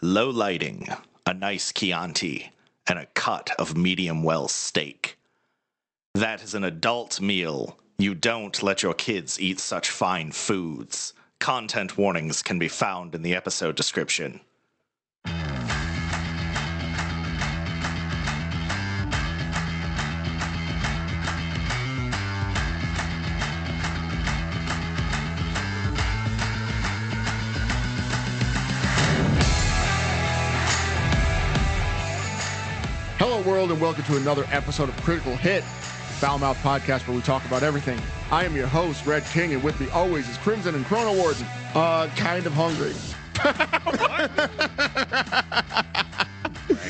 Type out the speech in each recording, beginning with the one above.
low lighting, a nice Chianti, and a cut of medium well steak. That is an adult meal. You don't let your kids eat such fine foods. Content warnings can be found in the episode description. Hello, world, and welcome to another episode of Critical Hit, Foul Mouth Podcast, where we talk about everything. I am your host, Red King, and with me always is Crimson and Chrono Warden. Kind of hungry.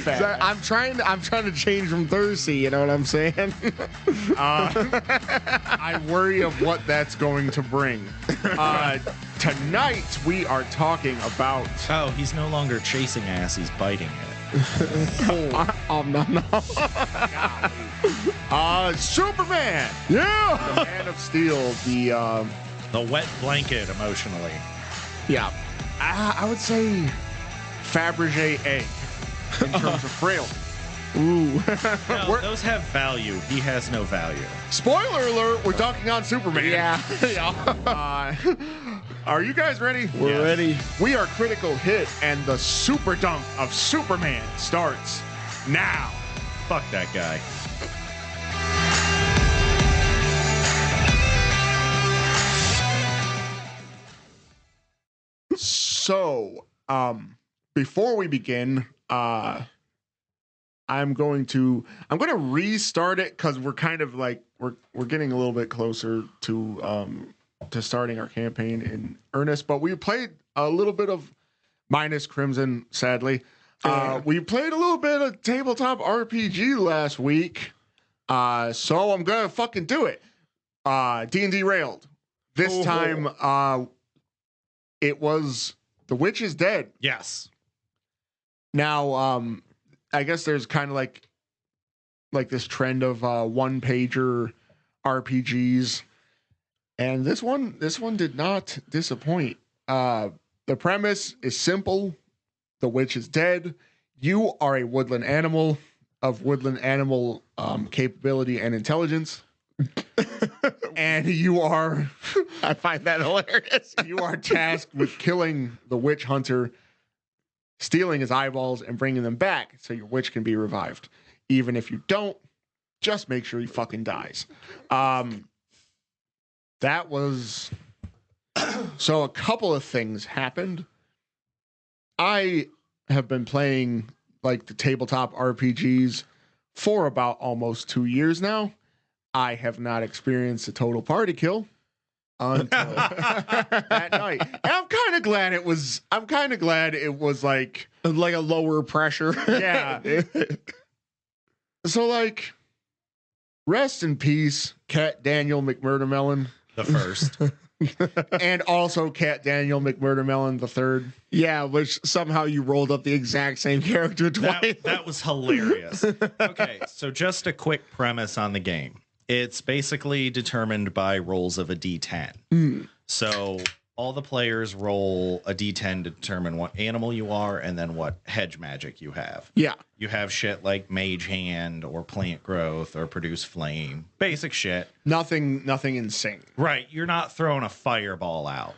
So I'm trying to change from thirsty. You know what I'm saying? I worry of what that's going to bring. Tonight we are talking about. Oh, he's no longer chasing ass; he's biting it. No. Superman. Yeah. The Man of Steel. The wet blanket, emotionally. Yeah. I would say Fabergé egg in terms of frailty. Ooh. No, those have value. He has no value. Spoiler alert, we're talking on Superman. Yeah. Are you guys ready? We're ready. We are Critical Hit, and the Superdunk of Superman starts now. Fuck that guy. So, before we begin, I'm going to restart it because we're kind of like we're getting a little bit closer to starting our campaign in earnest. But we played a little bit of minus Crimson, sadly. We played a little bit of tabletop RPG last week. So I'm gonna fucking do it. D&D Railed. This time, it was The Witch is Dead. Yes. Now, I guess there's kind of like this trend of one-pager RPGs, and this one did not disappoint. The premise is simple: the witch is dead. You are a woodland animal of woodland animal capability and intelligence, and you are. I find that hilarious. You are tasked with killing the witch hunter, stealing his eyeballs, and bringing them back so your witch can be revived. Even if you don't, just make sure he fucking dies. That was... So a couple of things happened. I have been playing like the tabletop RPGs for about almost 2 years now. I have not experienced a total party kill until that night. And I'm kind of glad it was like A lower pressure. yeah. So like, rest in peace, Cat Daniel McMurdermelon. The first. And also Cat Daniel McMurdermelon the third. Yeah, which somehow you rolled up the exact same character twice. That was hilarious. Okay, so just a quick premise on the game. It's basically determined by rolls of a D10. So all the players roll a D10 to determine what animal you are and then what hedge magic you have. Yeah. You have shit like mage hand or plant growth or produce flame. Basic shit. Nothing insane. Right. You're not throwing a fireball out.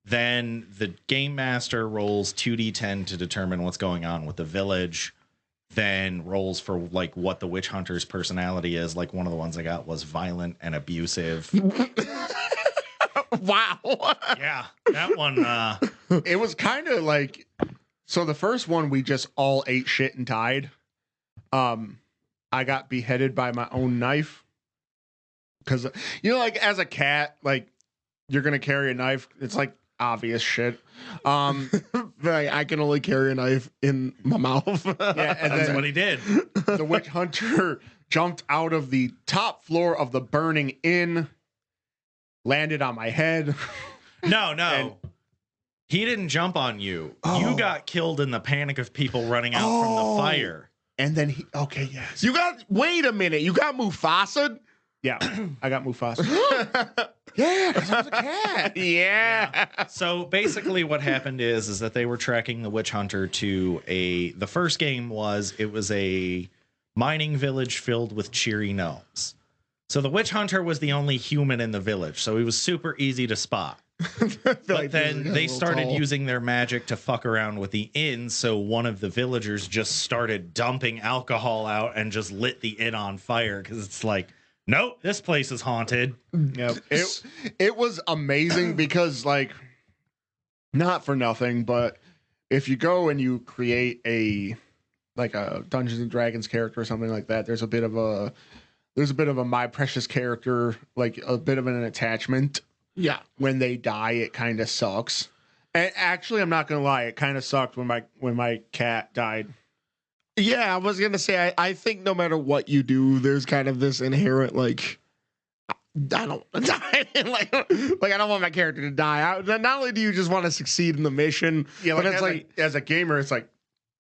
Then the game master rolls 2d10 to determine what's going on with the village. Then rolls for like what the witch hunter's personality is. Like one of the ones I got was violent and abusive. Wow. Yeah, that one. It was kind of like, so the first one we just all ate shit and died. I got beheaded by my own knife because like as a cat, like you're gonna carry a knife. It's like obvious shit. I can only carry a knife in my mouth. Yeah, and That's then what he did. the witch hunter jumped out of the top floor of the burning inn, landed on my head. No. And- He didn't jump on you. Oh. You got killed in the panic of people running out from the fire. And then yes. Wait a minute. You got Mufasa? Yeah, I got Mufasa. Yeah, because I was a cat. Yeah. So basically what happened is that they were tracking the witch hunter to the first game was a mining village filled with cheery gnomes. So the witch hunter was the only human in the village, so he was super easy to spot. But then they started using their magic to fuck around with the inn, so one of the villagers just started dumping alcohol out and just lit the inn on fire because it's like, nope, this place is haunted. Yep. It was amazing because, like, not for nothing, but if you go and you create a Dungeons and Dragons character or something like that, there's a bit of a my precious character, like a bit of an attachment. Yeah. When they die, it kind of sucks. And actually, I'm not gonna lie, it kind of sucked when my cat died. Yeah, I was gonna say I think no matter what you do, there's kind of this inherent like I don't want to die. like I don't want my character to die. Not only do you just want to succeed in the mission, Yeah, but like, it's as a gamer, it's like,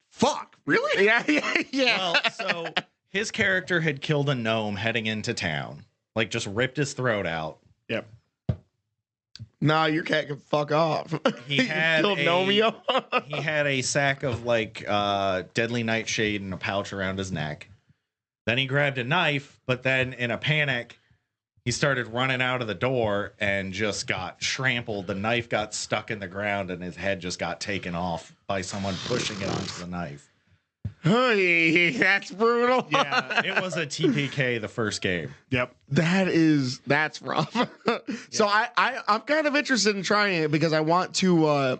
fuck, really? yeah. Well, so his character had killed a gnome heading into town, like just ripped his throat out. Yep. Nah, your cat can fuck off. He had killed Nomeo. He had a sack of like deadly nightshade in a pouch around his neck. Then he grabbed a knife, but then in a panic, he started running out of the door and just got trampled. The knife got stuck in the ground and his head just got taken off by someone pushing it onto the knife. Hey, that's brutal. Yeah, it was a TPK the first game. Yep. That's rough. So I'm kind of interested in trying it because I want to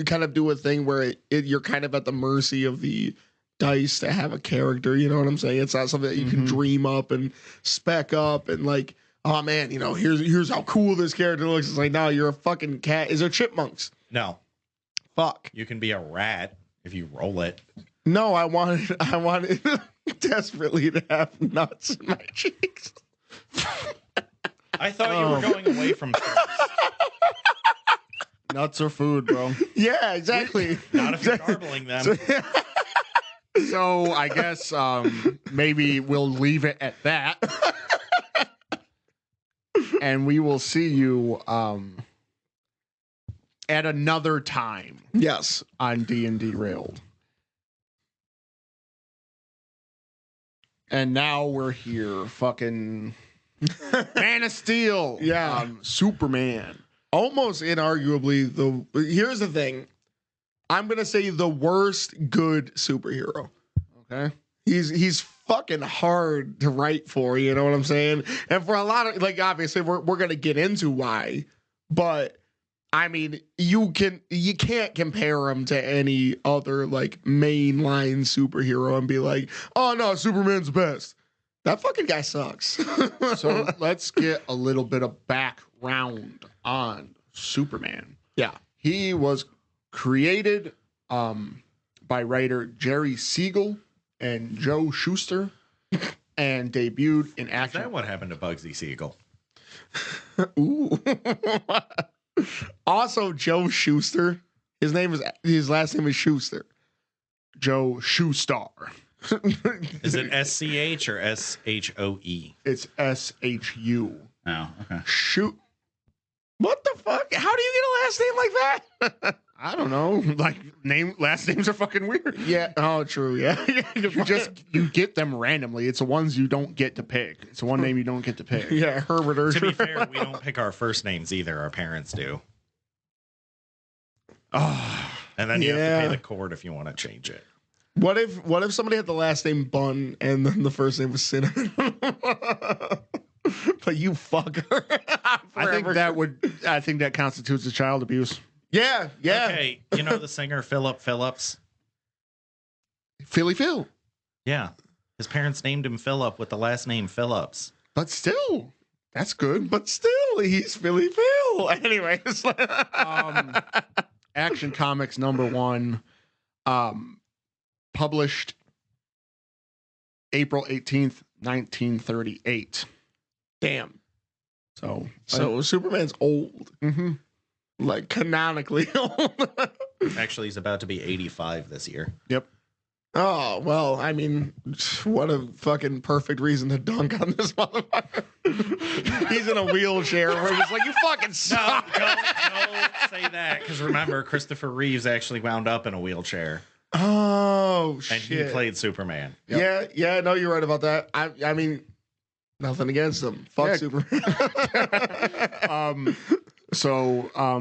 kind of do a thing where you're kind of at the mercy of the dice to have a character. You know what I'm saying? It's not something that you can dream up and spec up and like, oh man, you know, here's how cool this character looks. It's like, no, you're a fucking cat. Is there chipmunks? No, Fuck. you can be a rat if you roll it. No, I wanted desperately to have nuts in my cheeks. I thought you were going away from things. Nuts are food, bro. Yeah, exactly. Not if you're garbling them. So I guess maybe we'll leave it at that. And we will see you at another time Yes. on D&D Railed. And now we're here, fucking Man of Steel. Yeah. Superman. Almost inarguably here's the thing. I'm gonna say the worst good superhero. Okay. He's fucking hard to write for, you know what I'm saying? And for a lot of like obviously we're gonna get into why, but I mean you can't compare him to any other like mainline superhero and be like, oh no, Superman's the best. That fucking guy sucks. So let's get a little bit of background on Superman. Yeah. He was created by writer Jerry Siegel and Joe Shuster and debuted in Is action. that what happened to Bugsy Siegel? Ooh. Also, Joe Schuster. His last name is Schuster. Joe Shuster. Is it SCH or SHOE? It's SHU. Oh, okay. Shoot. What the fuck? How do you get a last name like that? I don't know. Like last names are fucking weird. Yeah. Oh, true. Yeah. You get them randomly. It's the ones you don't get to pick. It's the one name you don't get to pick. Yeah, Herbert To be Ursher. fair, we don't pick our first names either. Our parents do. Oh, And then you have to Yeah. pay the cord if you want to change it. What if somebody had the last name Bun and then the first name was Cinnamon? But you fucker. I think that constitutes as child abuse. Yeah, yeah. Okay, you know the singer Philip Phillips? Philly Phil. Yeah. His parents named him Philip with the last name Phillips. But still, that's good. But still, he's Philly Phil. Anyways. Action Comics #1, published April 18th, 1938. Damn. So Superman's old. mhm. Like canonically old. Actually, he's about to be 85 this year. Yep. Oh, well, I mean, what a fucking perfect reason to dunk on this motherfucker. He's in a wheelchair where he's like, you fucking No, suck. don't say that, because remember, Christopher Reeves actually wound up in a wheelchair, Oh, and shit. he played Superman. Yeah, no, you're right about that. I mean, nothing against him. Fuck Yeah. Superman.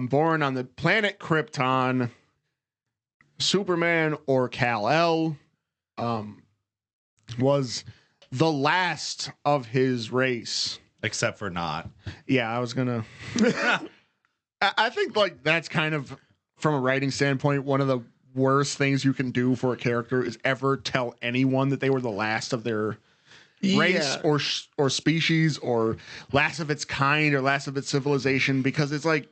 Born on the planet Krypton, Superman, or Kal-El, was the last of his race. Except for not. Yeah, I was gonna. I think like that's kind of, from a writing standpoint, one of the worst things you can do for a character is ever tell anyone that they were the last of their race or species or last of its kind or last of its civilization, because it's like,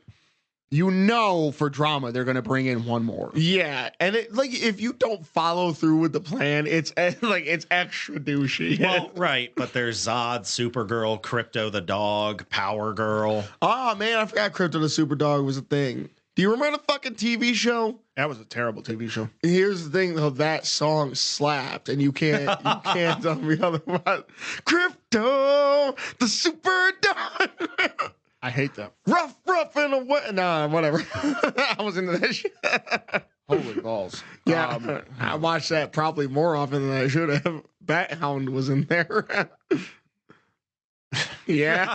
for drama they're gonna bring in one more. Yeah, and it, like, if you don't follow through with the plan, it's like it's extra douchey. Well, right, but there's Zod, Supergirl, Crypto the dog, Power Girl. Oh man, I forgot Crypto the Superdog was a thing. Do you remember the fucking TV show? That was a terrible TV show. Here's the thing though, that song slapped, and you can't tell me otherwise. Crypto the Superdog. I hate that. Rough and away. Nah, whatever. I was into that shit. Holy balls. Yeah, I watched that probably more often than I should have. Bat Hound was in there. Yeah.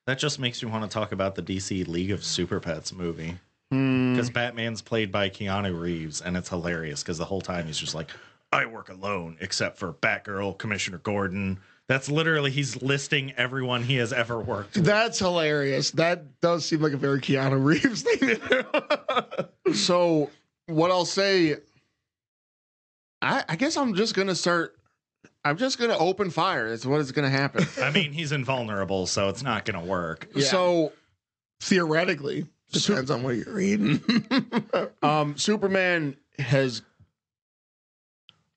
That just makes you want to talk about the DC League of Super Pets movie. Because Batman's played by Keanu Reeves, and it's hilarious because the whole time he's just like, I work alone except for Batgirl, Commissioner Gordon. That's literally, he's listing everyone he has ever worked with. That's hilarious. That does seem like a very Keanu Reeves thing to do. So what I'll say, I guess I'm just going to open fire. That's what is going to happen. I mean, he's invulnerable, so it's not going to work. Yeah. So Theoretically, depends on what you're reading. Superman has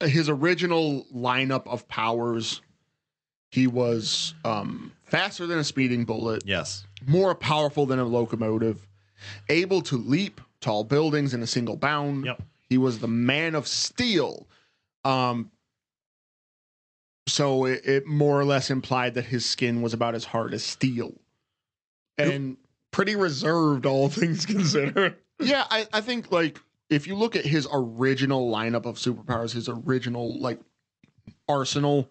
his original lineup of powers. He was faster than a speeding bullet, Yes. more powerful than a locomotive, able to leap tall buildings in a single bound. Yep. He was the Man of Steel. So it more or less implied that his skin was about as hard as steel. And Pretty reserved, all things considered. yeah, I think like if you look at his original lineup of superpowers, his original like arsenal,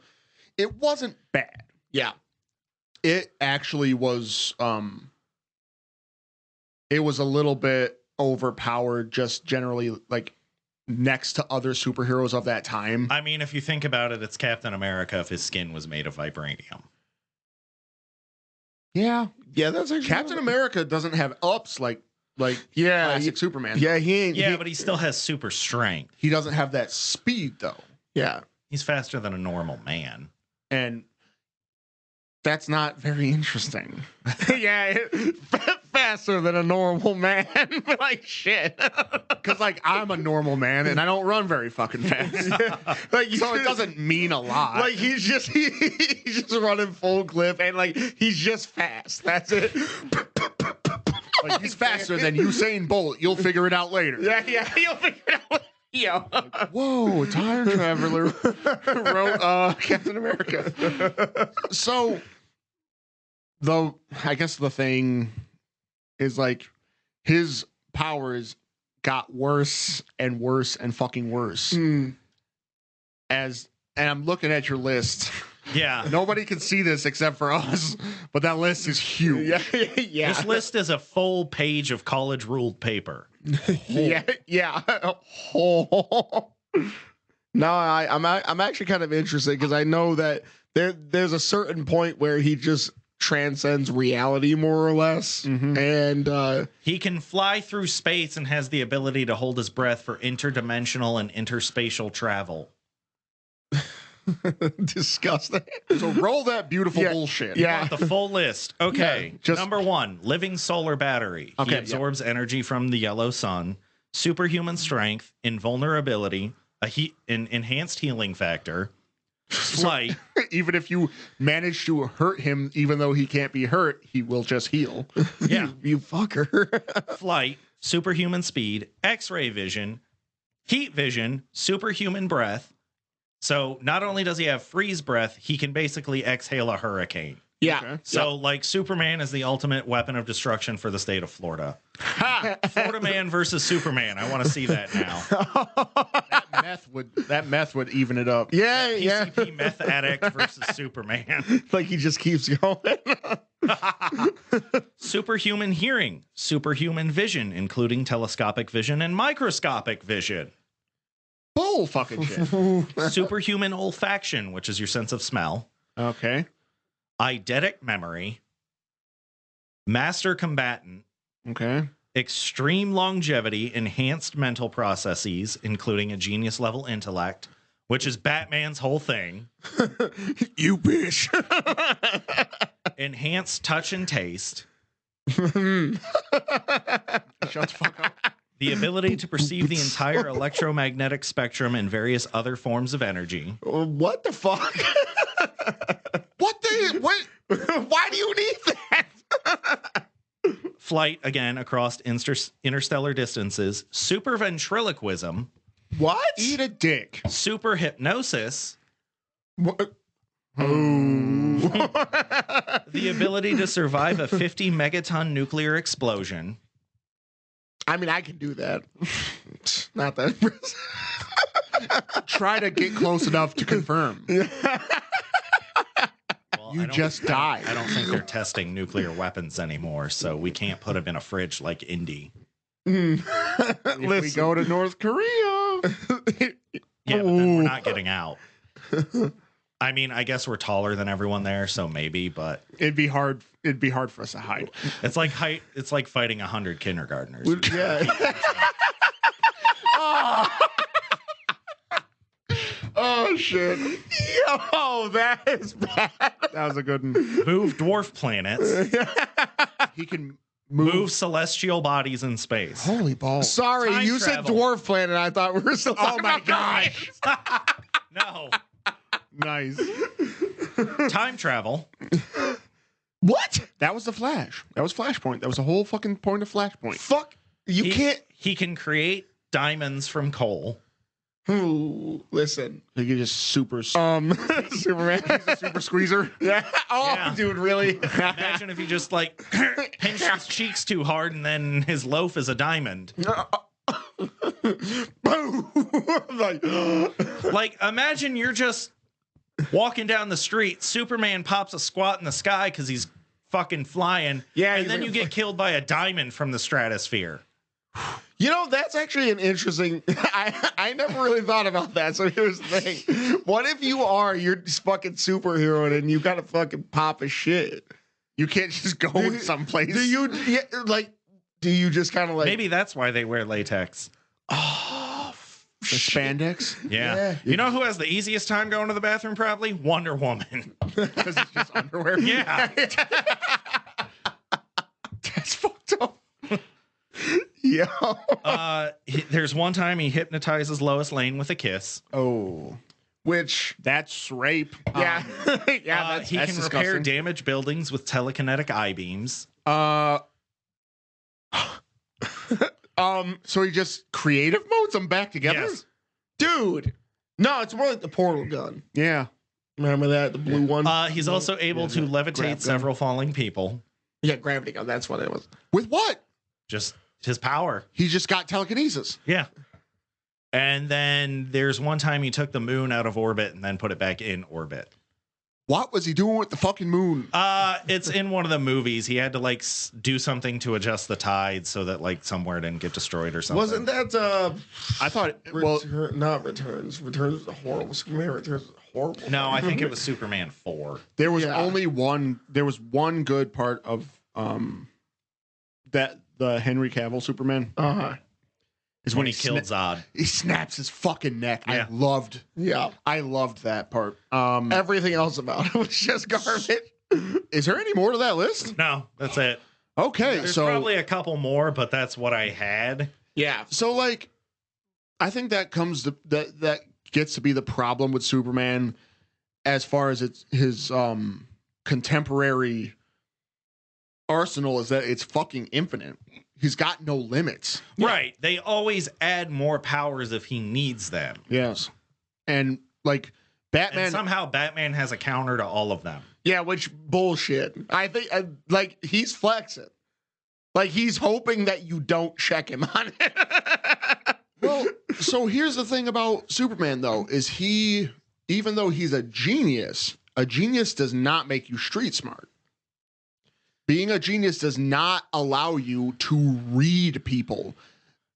it wasn't bad. Yeah. It actually was it was a little bit overpowered just generally, like next to other superheroes of that time. I mean, if you think about it, it's Captain America if his skin was made of vibranium. Yeah. Yeah, that's actually Captain America doesn't have ups like classic Superman. Yeah, he ain't. Yeah, but he still has super strength. He doesn't have that speed though. Yeah. He's faster than a normal man. And that's not very interesting. Yeah, faster than a normal man. Like shit. Because like I'm a normal man and I don't run very fucking fast. Like So it doesn't mean a lot. Like he's just running full clip and like he's just fast. That's it. Like, he's faster than Usain Bolt. You'll figure it out later. Yeah, you'll figure it out. Yo. Whoa, Time Traveler wrote Captain America. So I guess the thing is like his powers got worse and worse and fucking worse. And I'm looking at your list. Yeah. Nobody can see this except for us, but that list is huge. Yeah. This list is a full page of college ruled paper. Yeah. No, I'm actually kind of interested because I know that there's a certain point where he just transcends reality more or less, and He can fly through space and has the ability to hold his breath for interdimensional and interspatial travel. disgusting. So roll that beautiful Yeah. bullshit. Yeah. The full list. Okay. Yeah, just- Number 1, living solar battery. Okay, He yeah. absorbs energy from the yellow sun. Superhuman strength, invulnerability, an enhanced healing factor, flight. Even if you manage to hurt him, even though he can't be hurt, he will just heal. Yeah. You fucker. Flight, superhuman speed, X-ray vision, Heat vision, superhuman breath. So not only does he have freeze breath, he can basically exhale a hurricane. Yeah. Okay. So like Superman is the ultimate weapon of destruction for the state of Florida. Florida Man versus Superman. I want to see that now. That meth would even it up. Yeah, yeah. PCP meth addict versus Superman. Like he just keeps going. Superhuman hearing, superhuman vision, including telescopic vision and microscopic vision. Bull fucking shit. Superhuman olfaction, which is your sense of smell. Okay. Eidetic memory. Master combatant. Okay. Extreme longevity, enhanced mental processes, including a genius level intellect, which is Batman's whole thing. You bitch. Enhanced touch and taste. Shut the fuck up. The ability to perceive the entire electromagnetic spectrum and various other forms of energy. What the fuck? What? Why do you need that? Flight, again, across interstellar distances. Super ventriloquism. What? Eat a dick. Super hypnosis. What? The ability to survive a 50 megaton nuclear explosion. I mean, I can do that. Not that impressive. Try to get close enough to confirm. Well, You I don't- just die. I don't think they're testing nuclear weapons anymore, so we can't put them in a fridge like Indy. If we go to North Korea. Yeah, but then we're not getting out. I mean, I guess we're taller than everyone there, so maybe, but It'd be hard for us to hide. it's like it's like fighting 100 kindergartners. Yeah. Oh shit. Yo, that is bad. That was a good one. Move dwarf planets, He can move celestial bodies in space. Holy balls. Sorry, Time you travel. said dwarf planet. I thought we were still Oh talking my about gosh. No. Nice. Time travel. What? That was the Flash. That was Flashpoint. That was the whole fucking point of Flashpoint. Fuck. You can't. He can create diamonds from coal. Ooh, listen. He could just super Superman. super squeezer. Yeah. Oh, Yeah. dude, really? Imagine if you just like pinch his cheeks too hard and then his loaf is a diamond. Boom. Like, Like, imagine you're just walking down the street. Superman pops a squat in the sky because he's fucking flying. Yeah, And he's then like you get killed by a diamond from the stratosphere. you know, that's actually an interesting. I never really thought about that. So here's the thing: what if you're this fucking superhero and you gotta fucking pop a shit? You can't just go someplace. Do you? Yeah, like, do you just kind of like Maybe that's why they wear latex. Oh, the spandex? Yeah. Yeah. You know who has the easiest time going to the bathroom? Probably Wonder Woman. Because it's just underwear. Yeah. That's fucked up. Yo. There's one time he hypnotizes Lois Lane with a kiss. Oh. Which, That's rape. yeah, yeah, He that's can repair disgusting. damaged buildings with telekinetic eye beams. So he just creative modes them back together? Yes. dude. No, it's more like the portal gun. Yeah. Remember that, the blue one? He's also able to levitate Grab gun. several falling people. Yeah, gravity gun. That's what it was. With what? Just his power. He just got telekinesis. Yeah. And then there's one time he took the moon out of orbit and then put it back in orbit. What was he doing with the fucking moon? It's in one of the movies. He had to like do something to adjust the tide so that like somewhere didn't get destroyed or something. Wasn't that I thought, well, not Returns? Returns was horrible. Superman Returns was horrible. No, I think it was Superman 4. there was Yeah. only one, there was one good part of that the Henry Cavill Superman Uh-huh. Is when he killed Zod. he snaps his fucking neck. Yeah. Yeah. I loved that part. Everything else about it was just garbage. Is there any more to that list? No, that's it. Okay, There's so probably a couple more, but that's what I had. Yeah. so like I think that comes to that gets to be the problem with Superman as far as his contemporary arsenal is that it's fucking infinite. he's got no limits. Right. They always add more powers if he needs them. Yes. And like Batman And somehow Batman has a counter to all of them. Yeah, which bullshit. I think like he's flexing. Like he's hoping that you don't check him on it. Well, so here's the thing about Superman though, is he, even though he's a genius does not make you street smart. Being a genius does not allow you to read people.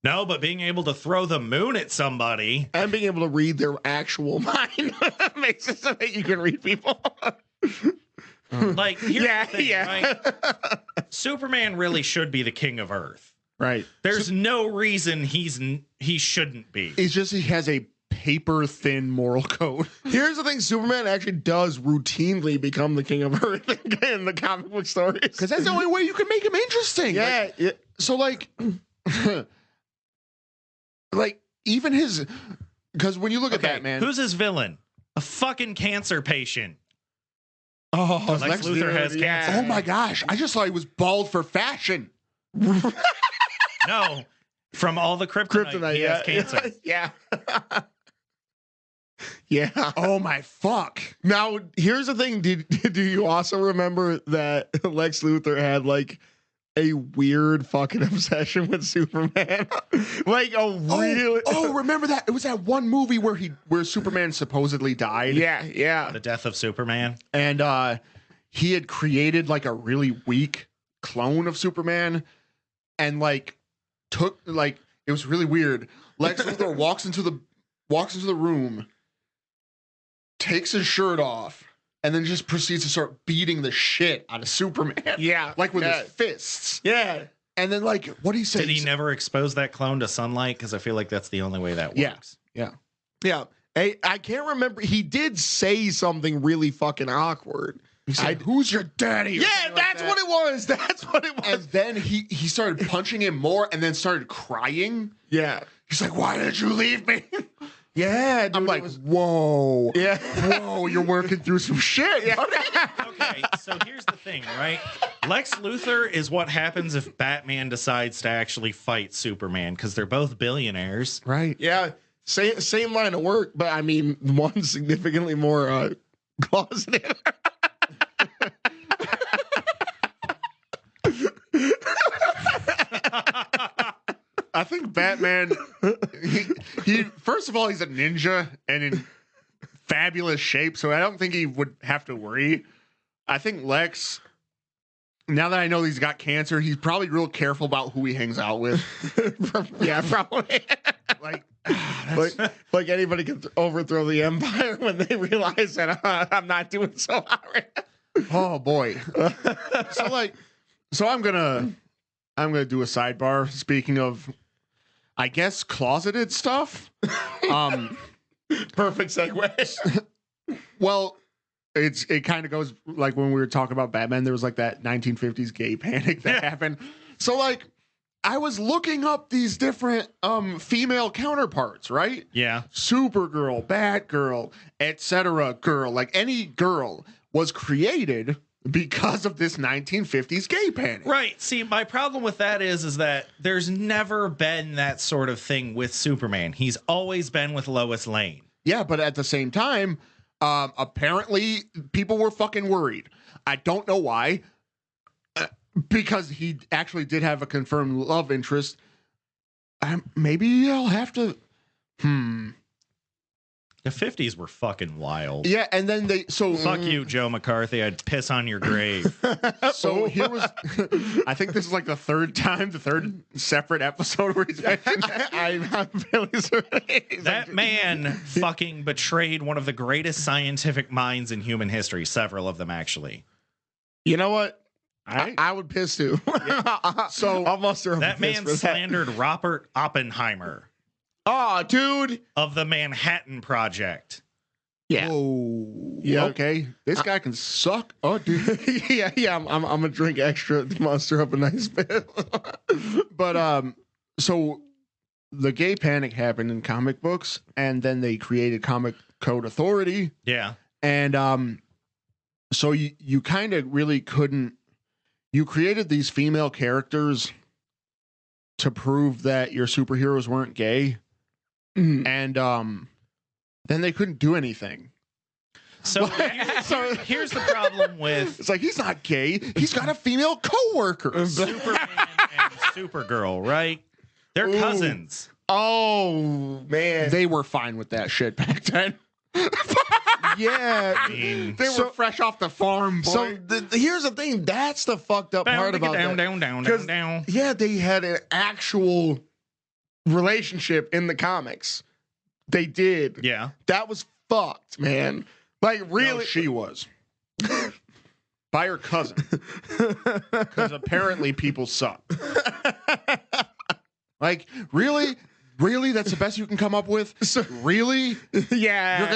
No, but being able to throw the moon at somebody. And being able to read their actual mind makes it so that you can read people. Like, here's Yeah, the thing, yeah. right? Superman really should be the king of Earth. Right. There's no reason he shouldn't be. It's just he has a paper thin moral code. Here's the thing: Superman actually does routinely become the king of Earth in the comic book stories. Because that's the only way you can make him interesting. Yeah. So like like even his, because when you look at Batman, Who's his villain? A fucking cancer patient. oh, Lex Luthor has cancer. oh my gosh, I just thought he was bald for fashion. No, from all the kryptonite, he has cancer. Yeah. Yeah. Oh my fuck. Now, here's the thing. Do you also remember that Lex Luthor had like a weird fucking obsession with Superman? Like a really Oh, remember that? It was that one movie where Superman supposedly died. Yeah. The death of Superman. And he had created like a really weak clone of Superman and like took like it was really weird. Lex Luthor walks into the room, takes his shirt off, and then just proceeds to start beating the shit out of Superman. Yeah. Like with his fists. Yeah. And then like what do you say? Did he never expose that clone to sunlight? Because I feel like that's the only way that Yeah. works. Yeah. Yeah. I can't remember. He did say something really fucking awkward. He said, "Who's your daddy?" or Yeah, something like that's that. what it was. That's what it And was. then he started punching him more and then started crying. Yeah. He's like, "Why did you leave me?" Yeah, dude, I'm like, it was- "Whoa. yeah. Whoa, you're working through some shit." Yeah. Okay, so here's the thing, right? Lex Luthor is what happens if Batman decides to actually fight Superman, because they're both billionaires. Right. Yeah, same line of work, but I mean, one significantly more closeted. I think Batman, he first of all, he's a ninja and in fabulous shape, so I don't think he would have to worry. I think Lex, now that I know he's got cancer, he's probably real careful about who he hangs out with. Yeah, probably. Like, like anybody can overthrow the empire when they realize that I'm not doing so hot right now. oh boy. So I'm gonna do a sidebar. Speaking of, I guess, closeted stuff. Perfect segue. Well, it kind of goes like when we were talking about Batman, there was like that 1950s gay panic that happened. So like I was looking up these different female counterparts, right? Yeah. Supergirl, Batgirl, etc. girl, like any girl was created because of this 1950s gay panic. Right. See, my problem with that is that there's never been that sort of thing with Superman. He's always been with Lois Lane. Yeah, but at the same time, apparently people were fucking worried. I don't know why. Because he actually did have a confirmed love interest. Maybe I'll have to. The 50s were fucking wild. Yeah, and then they Fuck you, Joe McCarthy. I'd piss on your grave. So here was. I think this is like the third separate episode where he's mentioned. I'm fairly certain. That man fucking betrayed one of the greatest scientific minds in human history. Several of them, actually. You know what? Right. I would piss too. So I'll muster up a That piss man for that. slandered Robert Oppenheimer Oh, dude. of the Manhattan Project. Yeah. Oh, Yeah. okay. This guy can suck. Oh, dude. yeah. I'm gonna drink extra to muster up a nice bit. But so the gay panic happened in comic books, and then they created Comic Code Authority, Yeah. and so you kind of really couldn't. You created these female characters to prove that your superheroes weren't gay, and then they couldn't do anything. So, here's the problem with It's like, he's not gay. He's got a female coworker. Superman and Supergirl, right? They're cousins. Oh man, They were fine with that shit back then. yeah. I mean, They were fresh off the farm, boy. So here's the thing. That's the fucked up part about that. down. Yeah, they had an actual relationship in the comics. They did. Yeah. That was fucked, man. Like, really? No, she was. By her cousin. Because apparently people suck. Like, really? Really? That's the best you can come up with? Really? Yeah.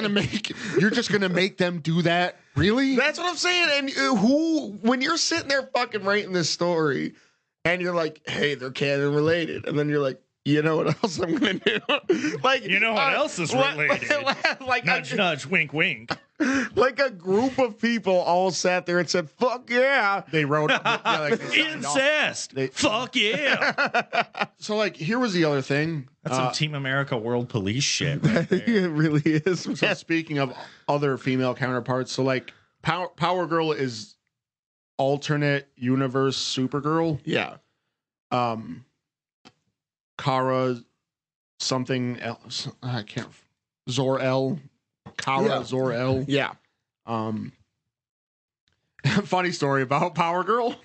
You're just gonna make them do that? Really? That's what I'm saying. And when you're sitting there fucking writing this story and you're like, hey, they're canon related. And then you're like, you know what else I'm gonna do? Like, You know what else is related? Like Nudge, nudge, wink, wink. like a group of people all sat there and said, "Fuck yeah!" They wrote they signed off. Incest. Fuck yeah. So, like, here was the other thing. That's some Team America World Police shit. Right there. It really is. So speaking of other female counterparts, so like Power Girl is alternate universe Supergirl. Yeah. Kara something else. I can't. Zor-El. Kara Yeah. Zor-El. Yeah. Funny story about Power Girl.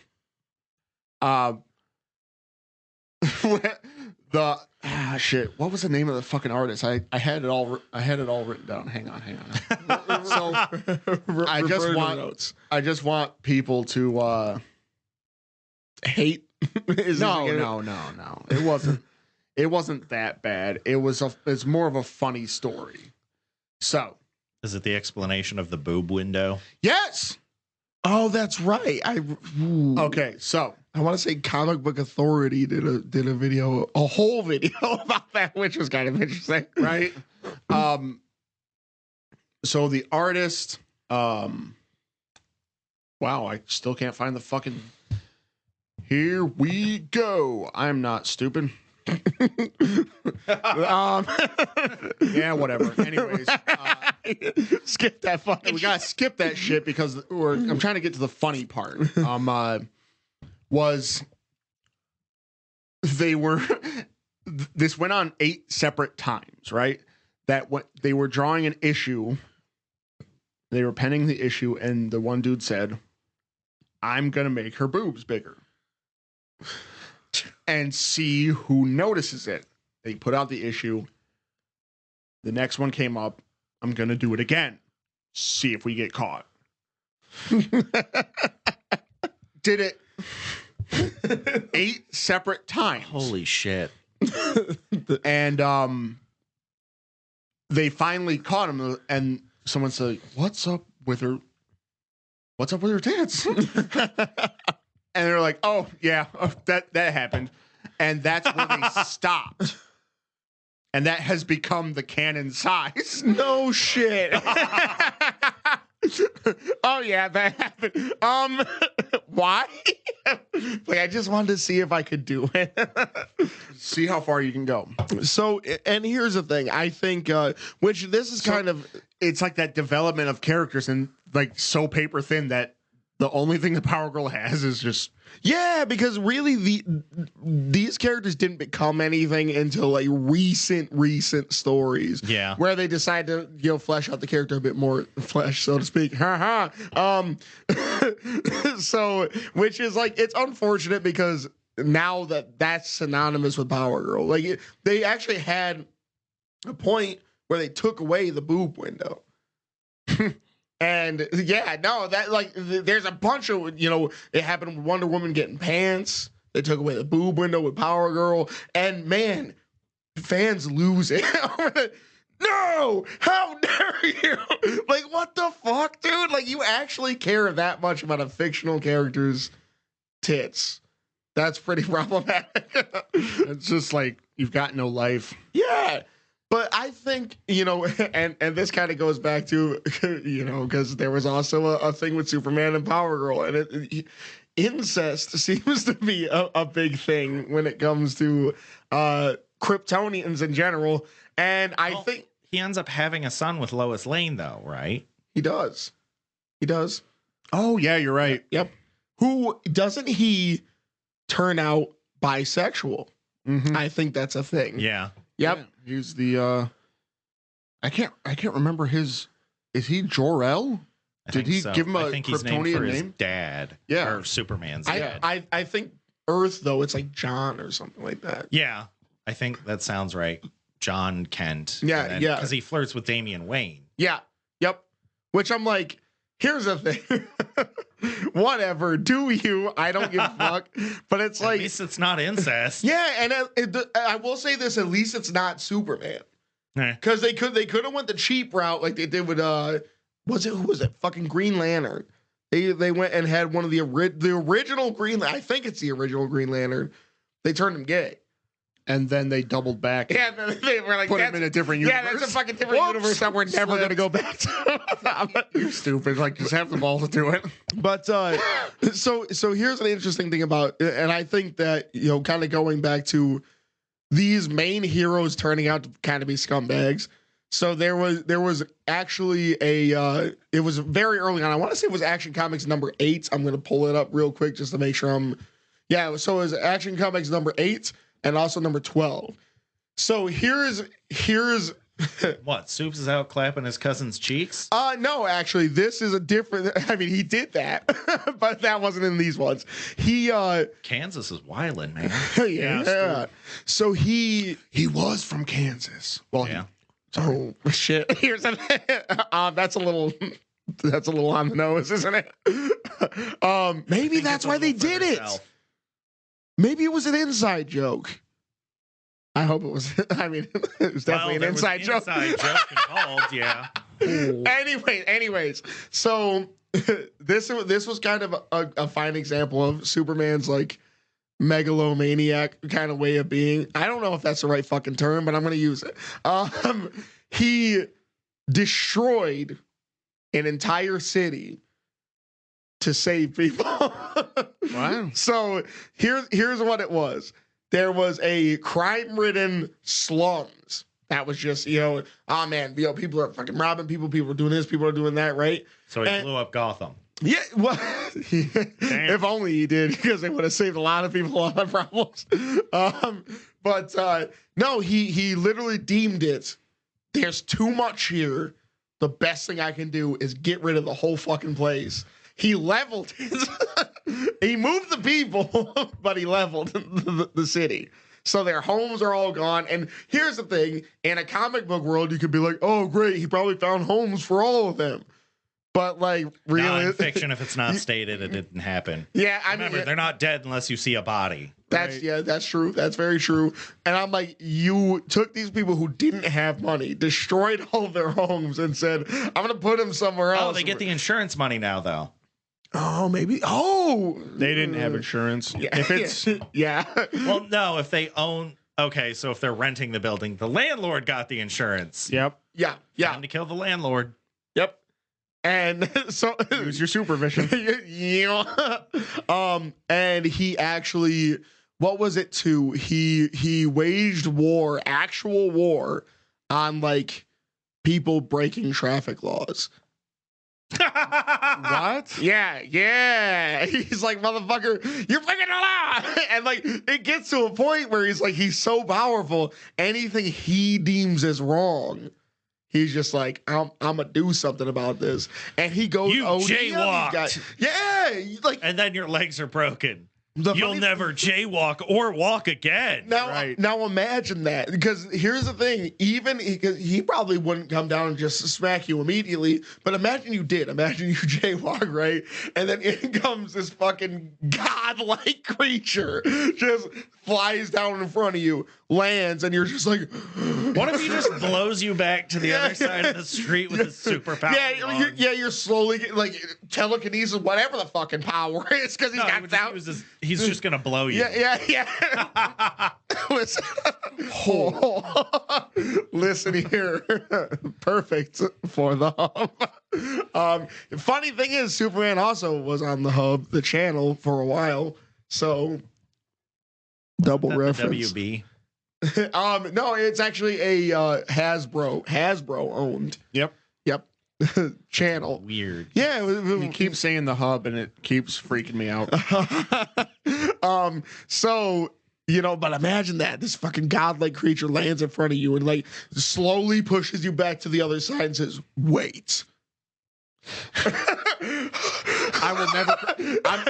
Shit. What was the name of the fucking artist? I had it all written down. Hang on. So I just want people to Hate. no. It wasn't that bad. It's more of a funny story. So, Is it the explanation of the boob window? yes. Oh, that's right. Okay, so I want to say Comic Book Authority did a video, a whole video about that, which was kind of interesting. right? So the artist, wow, I still can't find the fucking. Here we go. I'm not stupid. Yeah, whatever. Anyways, Skip that fucking. we gotta skip that shit because I'm trying to get to the funny part. Was they were this went on 8 separate times, right? That what they were drawing an issue, they were penning the issue, and the one dude said, "I'm gonna make her boobs bigger." And see who notices it. They put out the issue. The next one came up. I'm going to do it again. See if we get caught. Did it 8 separate times. Holy shit. And they finally caught him, and someone said, What's up with her tits?" And they're like, "Oh yeah, that happened," and that's where they stopped. And that has become the canon size. No shit. Oh yeah, that happened. Why? Like, I just wanted to see if I could do it. See how far you can go. So, and here's the thing. I think, which this is kind of, It's like that development of characters, and like so paper thin that the only thing the Power Girl has is just yeah, because really these characters didn't become anything until like recent stories. Yeah. Where they decide to, flesh out the character a bit more, so to speak. So, which is like, it's unfortunate because now that's synonymous with Power Girl. Like, they actually had a point where they took away the boob window. And yeah, no, that like there's a bunch of, it happened with Wonder Woman getting pants. They took away the boob window with Power Girl. And man, fans lose it. No, how dare you? Like, what the fuck, dude? Like, you actually care that much about a fictional character's tits. That's pretty problematic. it's just like you've got no life. Yeah. But I think, and this kind of goes back to, because there was also a thing with Superman and Power Girl. And incest seems to be a big thing when it comes to Kryptonians in general. And I think he ends up having a son with Lois Lane, though, right? he does. He does. Oh yeah, you're right. Yep. Who doesn't he turn out bisexual? Mm-hmm. I think that's a thing. Yeah. Yep. Yeah, he's the. I can't remember his. Is he Jor-El? Did he give him a I think he's named for Kryptonian his name? dad. Yeah. Or Superman's dad. I think Earth though it's like John or something like that. Yeah. I think that sounds right. John Kent. Yeah, yeah. Because he flirts with Damian Wayne. Yeah. Yep. Which I'm like, here's the thing. Whatever, do you? I don't give a fuck. But it's like, at least it's not incest. yeah, and I will say this: at least it's not Superman, because they could have went the cheap route like they did with who was it? Fucking Green Lantern. They went and had one of the original Green. I think it's the original Green Lantern. They turned him gay. And then they doubled back. Yeah, they were like, put him in a different universe. Yeah, that's a fucking different universe that we're never going to go back to. You're stupid. Like, just have the balls to do it. But so here's an interesting thing about, and I think that, you know, kind of going back to these main heroes turning out to kind of be scumbags. So there was actually it was very early on. I want to say it was Action Comics number 8. I'm going to pull it up real quick just to make sure so it was Action Comics number 8. And also number 12. So here's what? Soups is out clapping his cousin's cheeks? No, actually, this is a different. I mean, he did that, but that wasn't in these ones. He Kansas is wildin', man. yeah. So he was from Kansas. Well, yeah. Oh shit! Here's that's a little on the nose, isn't it? Maybe that's why they did it. Maybe it was an inside joke. I hope it was. I mean, it was definitely an inside joke. Inside joke involved, yeah. Anyways, so this was kind of a fine example of Superman's like megalomaniac kind of way of being. I don't know if that's the right fucking term, but I'm going to use it. He destroyed an entire city to save people. Wow. So here's what it was. There was a crime-ridden slums that was just, oh man, people are fucking robbing people are doing this, people are doing that, right? So he blew up Gotham. Yeah, well, if only he did, because they would have saved a lot of people a lot of problems. But no, he literally deemed it, there's too much here. The best thing I can do is get rid of the whole fucking place. He leveled it. He moved the people, but he leveled the city. So their homes are all gone. And here's the thing. In a comic book world, you could be like, oh, great. He probably found homes for all of them. But like, really, in fiction, if it's not stated, it didn't happen. Yeah, Remember, they're not dead unless you see a body. That's true. That's very true. And I'm like, you took these people who didn't have money, destroyed all of their homes, and said, I'm going to put them somewhere else. Oh, they get the insurance money now, though. Oh, maybe. Oh, they didn't have insurance. Yeah. If it's yeah. Well, no, if they own. Okay, so if they're renting the building, the landlord got the insurance. Yep. Yeah. Time to kill the landlord. Yep. And so use your supervision. Yeah. And he actually, what was it to? He waged war, actual war, on like people breaking traffic laws. What? Yeah. He's like, motherfucker, you're breaking the law. And like, it gets to a point where he's so powerful, anything he deems as wrong, he's just like, I'm gonna do something about this. And he goes, You jaywalked. Yeah, like, And then your legs are broken. You'll never jaywalk or walk again. Now imagine that, because here's the thing, even because he probably wouldn't come down and just smack you immediately, but imagine you did. Imagine you jaywalk, right? And then in comes this fucking godlike creature, just flies down in front of you, lands, and you're just like, what if he just blows you back to the other side of the street with his superpower? You're slowly getting, like, telekinesis, whatever the fucking power is, because he's just gonna blow you. Yeah. Listen, listen here, perfect for the hump. Funny thing is, Superman also was on the hub, the channel, for a while. So double reference. WB. No, it's actually a Hasbro owned. Yep. Channel. Weird. Yeah, You keep saying the hub, and it keeps freaking me out. So, but imagine that this fucking godlike creature lands in front of you and like slowly pushes you back to the other side and says, "Wait." I will never.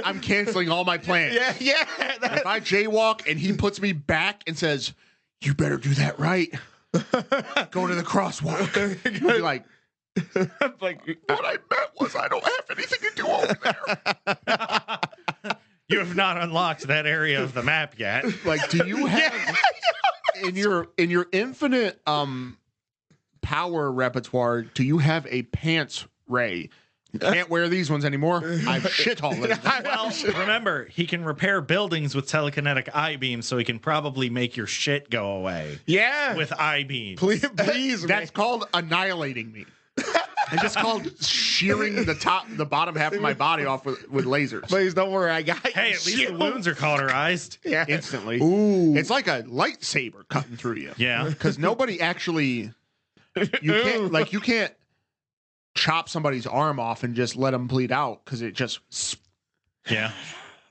I'm canceling all my plans. Yeah. If I jaywalk and he puts me back and says, "You better do that right," go to the crosswalk. I'll be like, what I meant was I don't have anything to do over there. You have not unlocked that area of the map yet. Like, do you have in your infinite power repertoire? Do you have a pants ray? You can't wear these ones anymore. I've shit all over. Well, remember, he can repair buildings with telekinetic I-beams, so he can probably make your shit go away. Yeah. With I-beams. Please. That's called annihilating me. It's just called shearing the bottom half of my body off with lasers. Please don't worry, I got you. Hey, at least the wounds are cauterized. Yeah. Instantly. Ooh. It's like a lightsaber cutting through you. Yeah. Because nobody actually you can't chop somebody's arm off and just let them bleed out because it just Yeah.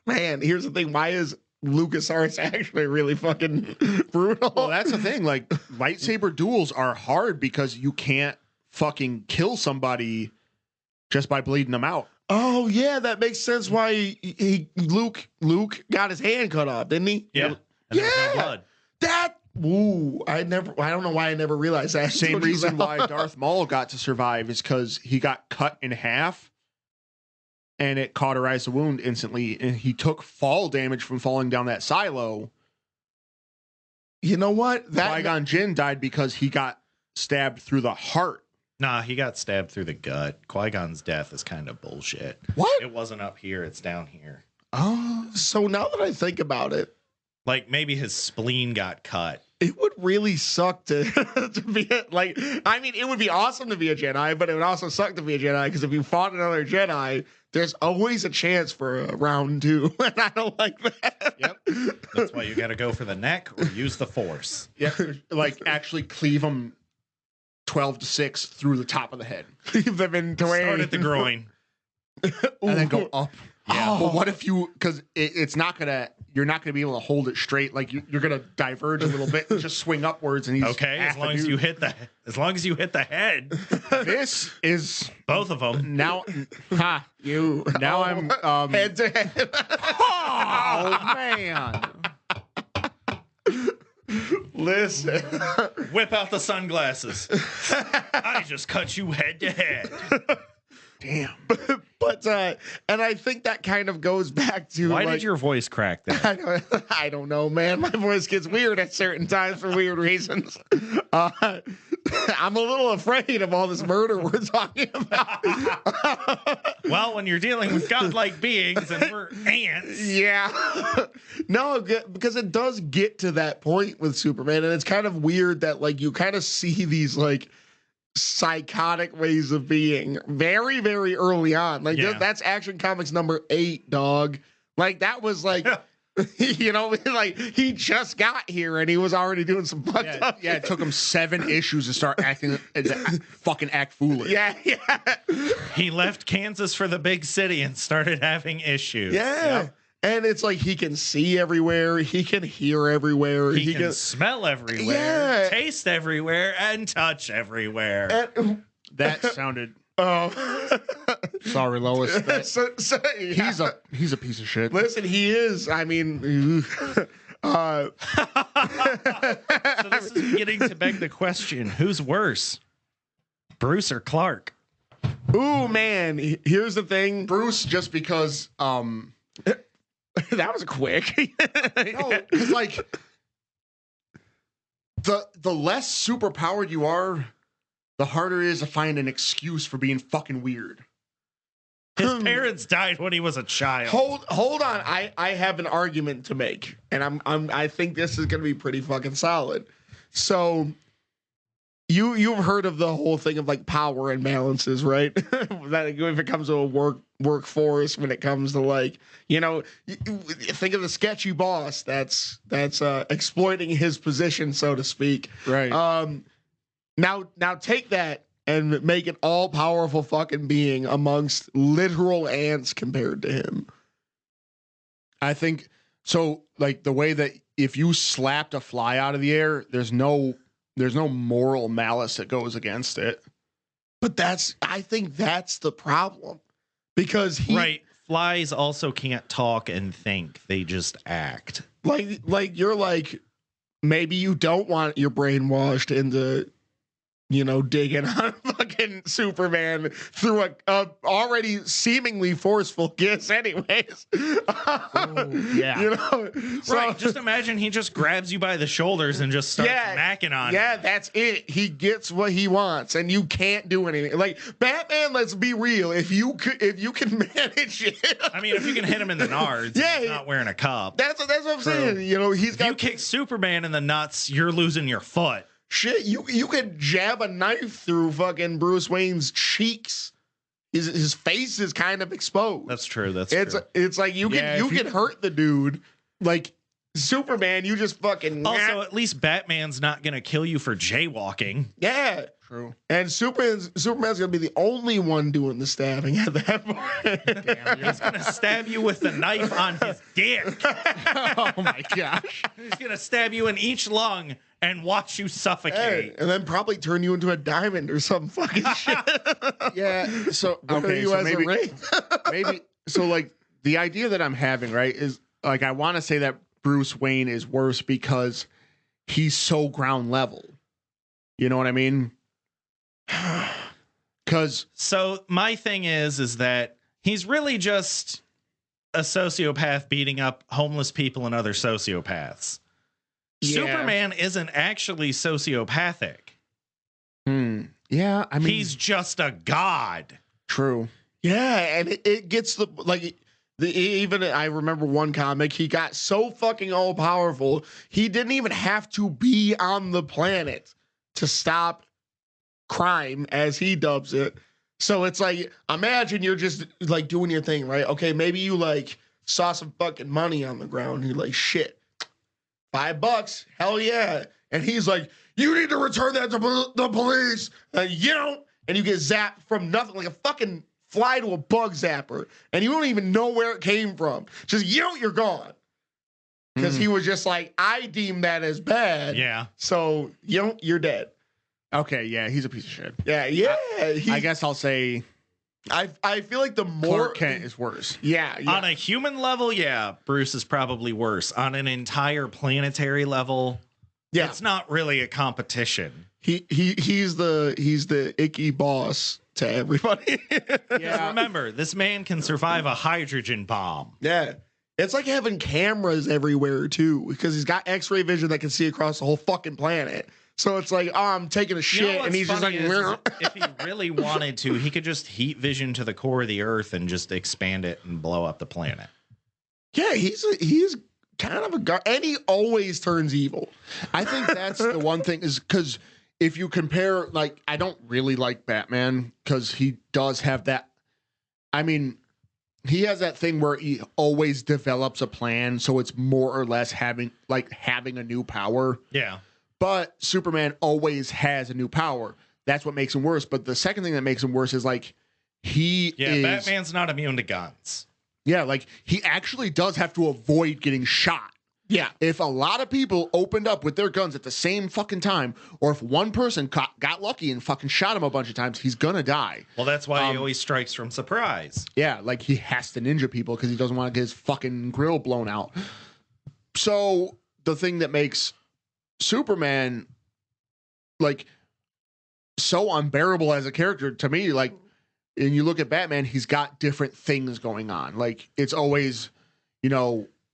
Man, here's the thing. Why is LucasArts actually really fucking brutal? Well, that's the thing. Like, lightsaber duels are hard because you can't fucking kill somebody just by bleeding them out. Oh yeah, that makes sense. Why Luke got his hand cut off, didn't he? Yeah. And there's Yeah. no blood. I don't know why I never realized that. Same reason why Darth Maul got to survive is because he got cut in half and it cauterized the wound instantly, and he took fall damage from falling down that silo. You know what? Qui-Gon Jinn died because he got stabbed through the heart. Nah, he got stabbed through the gut. Qui-Gon's death is kind of bullshit. What? It wasn't up here, it's down here. Oh, so now that I think about it, Like, maybe his spleen got cut. it would really suck to be like. I mean, it would be awesome to be a Jedi, but it would also suck to be a Jedi because if you fought another Jedi, there's always a chance for a round 2, and I don't like that. Yep. That's why you got to go for the neck or use the force. Yeah. Like, actually cleave him 12-6 through the top of the head. Leave them in twain. Start at the groin. And then go up. Yeah. But what if because you're not gonna be able to hold it straight. Like, you're gonna diverge a little bit and just swing upwards, and he's Okay, as long as you hit the head. This is Both of them. now. You Now I'm head to head. Oh man. Listen. Whip out the sunglasses. I just cut you head to head. Damn. But and I think that kind of goes back to Why did your voice crack there? I don't know, man. My voice gets weird at certain times for weird reasons. I'm a little afraid of all this murder we're talking about. Well, when you're dealing with godlike beings and we're ants. Yeah. No, because it does get to that point with Superman, and it's kind of weird that like you kind of see these like psychotic ways of being very, very early on. Like that's Action Comics number 8, dog. Like that was like like he just got here and he was already doing some fucked up. Yeah, it took him 7 issues to start fucking act foolish. Yeah. He left Kansas for the big city and started having issues. Yeah. Yep. And it's like he can see everywhere, he can hear everywhere, he can smell everywhere, taste everywhere, and touch everywhere. And, that sounded. Oh, sorry, Lois. He's a piece of shit. Listen, he is. I mean, So this is beginning to beg the question: who's worse, Bruce or Clark? Ooh, man. Here's the thing, Bruce, just because. That was quick. No, because like the less superpowered you are, the harder it is to find an excuse for being fucking weird. His parents died when he was a child. Hold on. I have an argument to make, and I think this is gonna be pretty fucking solid. So you've heard of the whole thing of like power imbalances, right? That if it comes to a workforce, when it comes to like, you know, think of the sketchy boss that's exploiting his position, so to speak. Right. Now take that and make an all powerful fucking being amongst literal ants compared to him. I think so. Like the way that if you slapped a fly out of the air, there's no moral malice that goes against it. But I think that's the problem, because right. Flies also can't talk and think; they just act. Like you're like, maybe you don't want your brain washed into, you know, digging on fucking Superman through a already seemingly forceful kiss anyways. Yeah. You know? So, Right. Just imagine he just grabs you by the shoulders and just starts macking on you. Yeah, that's it. He gets what he wants and you can't do anything. Like Batman, let's be real. If you can manage it. I mean, if you can hit him in the nards, he's not wearing a cup. That's what I'm saying. You know, if you kick Superman in the nuts, you're losing your foot. Shit, you could jab a knife through fucking Bruce Wayne's cheeks. His face is kind of exposed. That's true. True. It's like you can hurt the dude. Like Superman, you just fucking also at least Batman's not gonna kill you for jaywalking. Yeah. True. And Superman's gonna be the only one doing the stabbing at that point. Damn, he's gonna stab you with the knife on his dick. Oh my gosh. He's gonna stab you in each lung and watch you suffocate. Hey, and then probably turn you into a diamond or some fucking shit. Yeah. So okay. You So as maybe a ring. maybe so like the idea that I'm having, right, is like I want to say that Bruce Wayne is worse because he's so ground level. You know what I mean? So my thing is that he's really just a sociopath beating up homeless people and other sociopaths. Yeah. Superman isn't actually sociopathic. Yeah, I mean, He's just a god. true. Yeah, and it gets even I remember one comic, he got so fucking all powerful, he didn't even have to be on the planet to stop crime, as he dubs it. So it's like, imagine you're just like doing your thing, right? Okay, maybe you like saw some fucking money on the ground. And you're like, shit, $5, hell yeah. And he's like, you need to return that to the police. And you don't. And you get zapped from nothing, like a fucking fly to a bug zapper. And you don't even know where it came from. Just, you're gone. Because he was just like, I deem that as bad. Yeah. So, you're dead. Okay, yeah, he's a piece of shit. Yeah. I guess I'll say I feel like the more Clark Kent is worse. Yeah. On a human level, yeah, Bruce is probably worse. On an entire planetary level, it's not really a competition. He's the icky boss to everybody. Yeah. Remember, this man can survive a hydrogen bomb. Yeah. It's like having cameras everywhere too, because he's got X-ray vision that can see across the whole fucking planet. So it's like, oh, I'm taking a shit, and he's just like, if he really wanted to, he could just heat vision to the core of the Earth and just expand it and blow up the planet. Yeah, he's kind of a guy, and he always turns evil. I think that's the one thing, is because if you compare, like, I don't really like Batman because he does have that. I mean, he has that thing where he always develops a plan, so it's more or less having a new power. Yeah. But Superman always has a new power. That's what makes him worse. But the second thing that makes him worse is like Batman's not immune to guns. Yeah, like he actually does have to avoid getting shot. Yeah. If a lot of people opened up with their guns at the same fucking time, or if one person got lucky and fucking shot him a bunch of times, he's gonna die. Well, that's why he always strikes from surprise. Yeah, like he has to ninja people because he doesn't want to get his fucking grill blown out. So the thing that makes Superman like so unbearable as a character to me, like, and you look at Batman, he's got different things going on. Like it's always,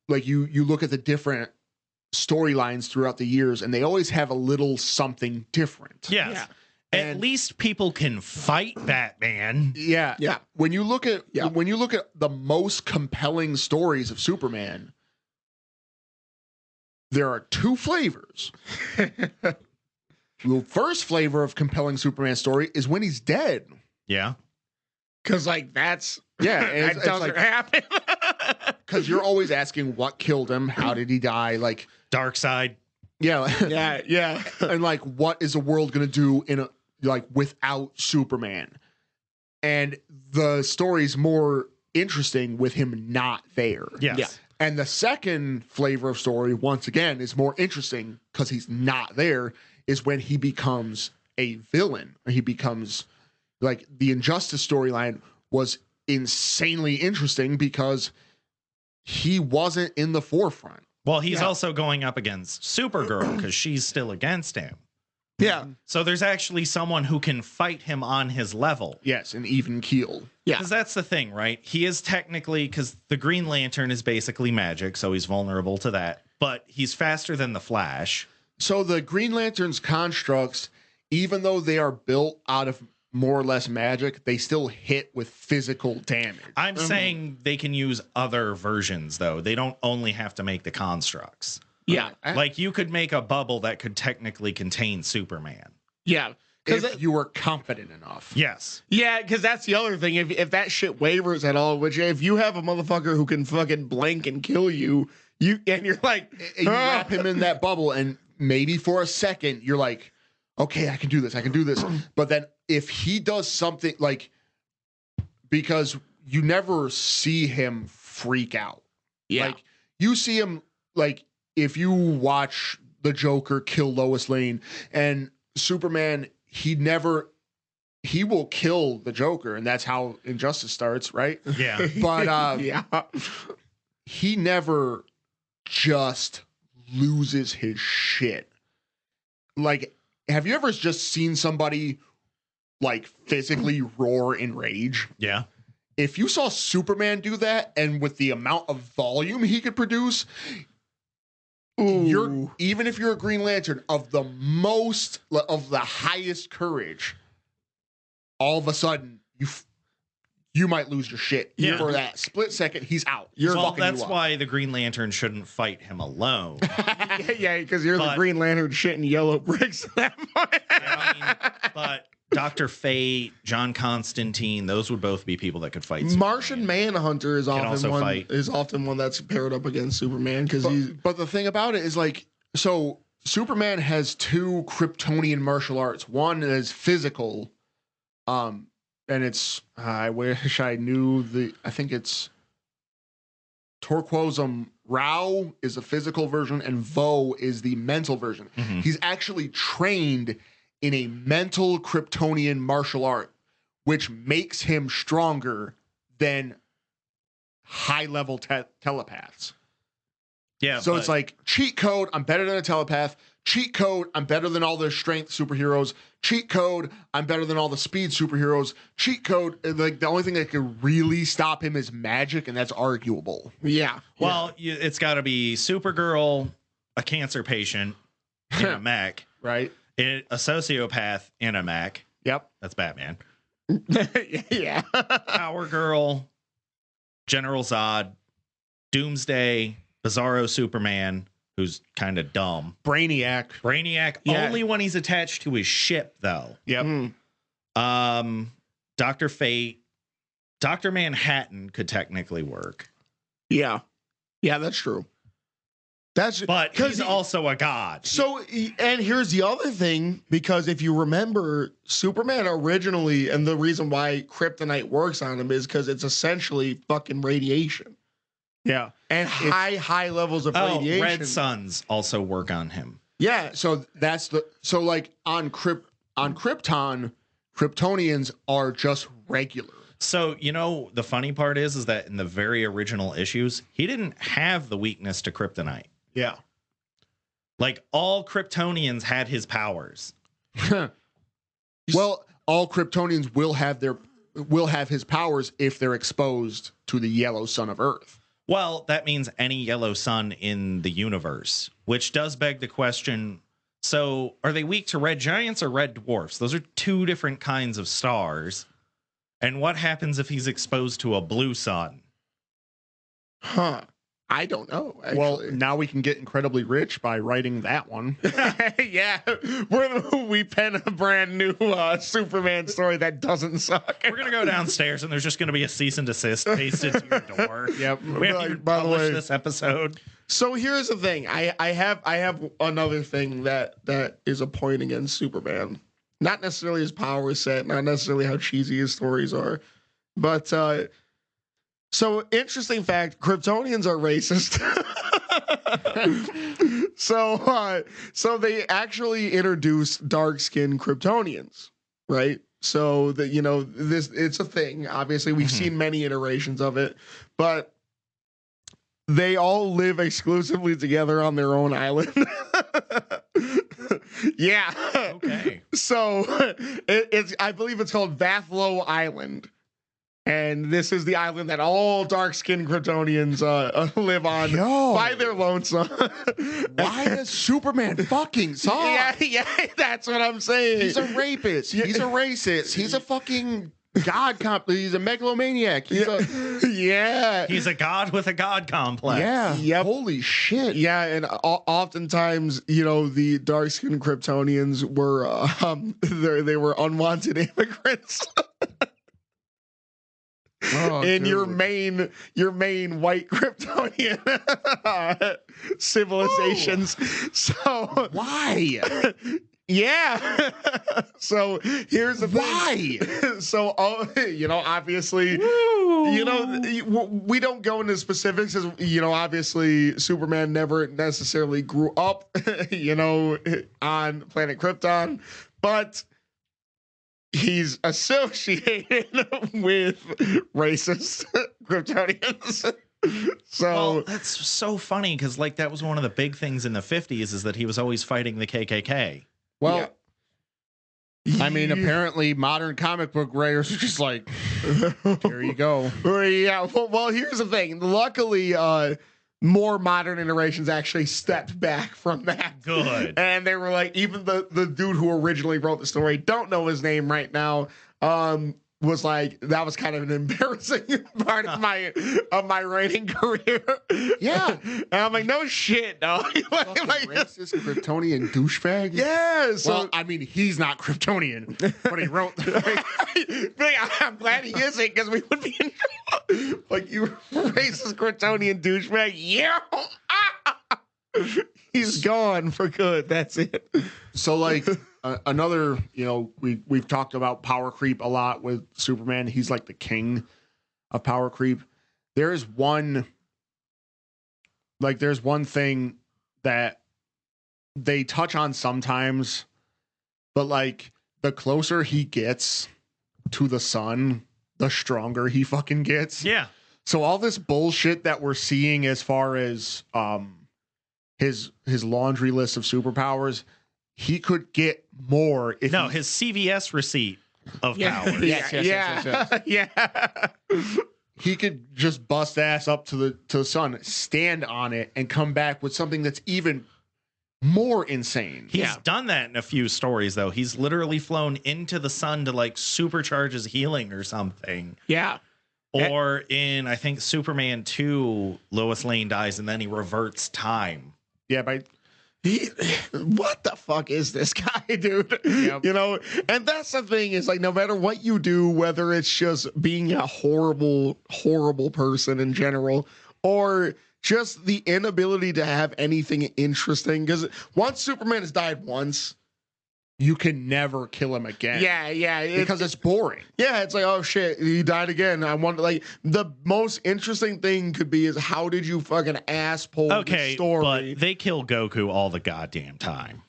like you look at the different storylines throughout the years and they always have a little something different. Yes. Yeah. At least people can fight Batman. Yeah. Yeah. When you look at the most compelling stories of Superman, there are two flavors. the first flavor of compelling Superman story is when he's dead. Yeah. Because like that's Yeah, that doesn't happen. Because you're always asking what killed him, how did he die, like Dark side. yeah. and like what is the world gonna do in a like without Superman? And the story's more interesting with him not there. Yes. Yeah. And the second flavor of story, once again, is more interesting because he's not there, is when he becomes a villain. Or he becomes like the Injustice storyline was insanely interesting because he wasn't in the forefront. Well, he's also going up against Supergirl because she's still against him. Yeah. So there's actually someone who can fight him on his level. Yes, an even keel. Yeah. Because that's the thing, right? He is technically, because the Green Lantern is basically magic, so he's vulnerable to that. But he's faster than the Flash. So the Green Lantern's constructs, even though they are built out of more or less magic, they still hit with physical damage. I'm saying they can use other versions, though. They don't only have to make the constructs. Yeah. Like, you could make a bubble that could technically contain Superman. Yeah. If you were confident enough. Yes. Yeah, because that's the other thing. If that shit wavers at all, which if you have a motherfucker who can fucking blink and kill you, and you're like, And you wrap him in that bubble, and maybe for a second you're like, okay, I can do this. But then if he does something like, because you never see him freak out. yeah, Like you see him, like if you watch the Joker kill Lois Lane and Superman, he will kill the Joker, and that's how Injustice starts, right? Yeah. But yeah, he never just loses his shit. Like, have you ever just seen somebody like physically roar in rage? Yeah. If you saw Superman do that, and with the amount of volume he could produce, you're, even if you're a Green Lantern of the highest courage, all of a sudden you might lose your shit. Yeah. For that split second, he's out. Well, fucking that's you up. why the Green Lantern shouldn't fight him alone. yeah, because you're the But- Green Lantern shitting yellow bricks at that point. I mean, but Dr. Fate, John Constantine, those would both be people that could fight Superman. Martian Manhunter is also fight. often one that's paired up against Superman because he's But the thing about it is, like, so Superman has two Kryptonian martial arts. One is physical, and it's I wish I knew I think it's Torquosum Rao is the physical version, and Vo is the mental version. Mhm. He's actually trained in a mental Kryptonian martial art, which makes him stronger than high-level telepaths. Yeah. So but- it's like cheat code, I'm better than a telepath. Cheat code, I'm better than all the strength superheroes. Cheat code, I'm better than all the speed superheroes. Cheat code, like the only thing that could really stop him is magic, and that's arguable. yeah. Well, it's got to be Supergirl, a cancer patient in a mech, Right? a sociopath in a mech. Yep. That's Batman. yeah. Power Girl, General Zod, Doomsday, Bizarro Superman, who's kind of dumb. Brainiac. Brainiac, Yeah. only when he's attached to his ship, though. Yep. Dr. Fate, Dr. Manhattan could technically work. Yeah. Yeah, that's true. That's But 'cause he's also a god. so, and here's the other thing, because if you remember, Superman originally, and the reason why kryptonite works on him is because it's essentially fucking radiation Yeah. and high levels of Oh, radiation. red suns also work on him. Yeah, So like on Krypton, Kryptonians are just regular. So, the funny part is that in the very original issues, he didn't have the weakness to kryptonite. Yeah. Like, all Kryptonians had his powers. Well, all Kryptonians will have his powers if they're exposed to the yellow sun of Earth. Well, that means any yellow sun in the universe, which does beg the question, so are they weak to red giants or red dwarfs? Those are two different kinds of stars. And what happens if he's exposed to a blue sun? huh? I don't know. Actually. Well, now we can get incredibly rich by writing that one. Yeah, we pen a brand new Superman story that doesn't suck. We're gonna go downstairs and there's just gonna be a cease and desist pasted to your door. Yep. We haven't even By the published way- this episode. So here's the thing. I have another thing that is a point against Superman. Not necessarily his power set, not necessarily how cheesy his stories are, but so interesting fact: Kryptonians are racist. So they actually introduced dark-skinned Kryptonians, right? So that this it's a thing. Obviously, we've seen many iterations of it, but they all live exclusively together on their own island. Yeah. Okay. So it's I believe it's called Vathlo Island. And this is the island that all dark-skinned Kryptonians live on by their lonesome. Why does Superman fucking suck? Yeah, that's what I'm saying. He's a rapist. He's a racist. He's a fucking god he's a megalomaniac. He's a god with a god complex. Yeah. Yep. Holy shit. Yeah, and oftentimes, the dark-skinned Kryptonians were they were unwanted immigrants. In your main white Kryptonian civilizations. So Why? yeah. So here's the thing. Why? So obviously, we don't go into specifics as obviously Superman never necessarily grew up, on planet Krypton, but he's associated with racist Kryptonians. So Well, that's so funny because that was one of the big things in the 50s is that he was always fighting the KKK. Well, I mean, apparently modern comic book writers are just like, here you go. Yeah. Well, here's the thing. Luckily, more modern iterations actually stepped back from that. Good. And they were like, even the dude who originally wrote the story, don't know his name right now, was like, that was kind of an embarrassing part of my writing career. Yeah. And I'm like, no shit, dog. Racist Kryptonian douchebag. Yeah. So Well, I mean, he's not Kryptonian, but he wrote. I'm glad he isn't, because we would be in trouble. Like, you racist Kryptonian douchebag. Yeah. He's gone for good. That's it. So, another, we've talked about power creep a lot with Superman. He's like the king of power creep. There's one thing that they touch on sometimes, but the closer he gets to the sun, the stronger he fucking gets. Yeah. So all this bullshit that we're seeing as far as his laundry list of superpowers, he could get more if his CVS receipt of power. Yeah. he could just bust ass up to the sun, stand on it, and come back with something that's even more insane. He's done that in a few stories, though. He's literally flown into the sun to supercharge his healing or something. Yeah. Or in, I think, Superman 2, Lois Lane dies and then he reverts time. Yeah, What the fuck is this guy, dude? Yep. And that's the thing is no matter what you do, whether it's just being a horrible, horrible person in general, or just the inability to have anything interesting, because once Superman has died once, you can never kill him again. Yeah, because it's boring. Yeah, it's like, oh shit, he died again. I wonder, the most interesting thing could be is how did you fucking ass pull the story? But they kill Goku all the goddamn time.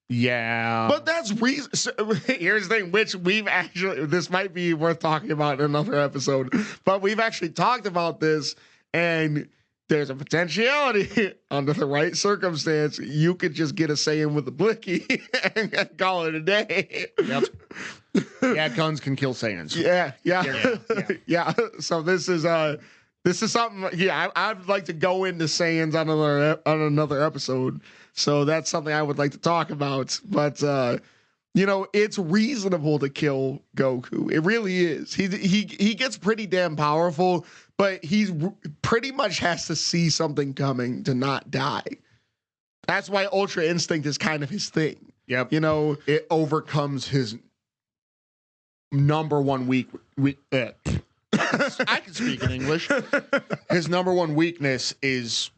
Yeah. But that's reason. So, here's the thing, which we've actually, this might be worth talking about in another episode, but we've actually talked about this, and there's a potentiality under the right circumstance. You could just get a Saiyan with a blicky and call it a day. Yep. Yeah, guns can kill Saiyans. Yeah. So this is something. Yeah, I'd like to go into Saiyans on another episode. So that's something I would like to talk about. But You know, it's reasonable to kill Goku. It really is. He gets pretty damn powerful, but pretty much has to see something coming to not die. That's why Ultra Instinct is kind of his thing. Yep. You know, It overcomes his number one weak. I can speak in English. His number one weakness is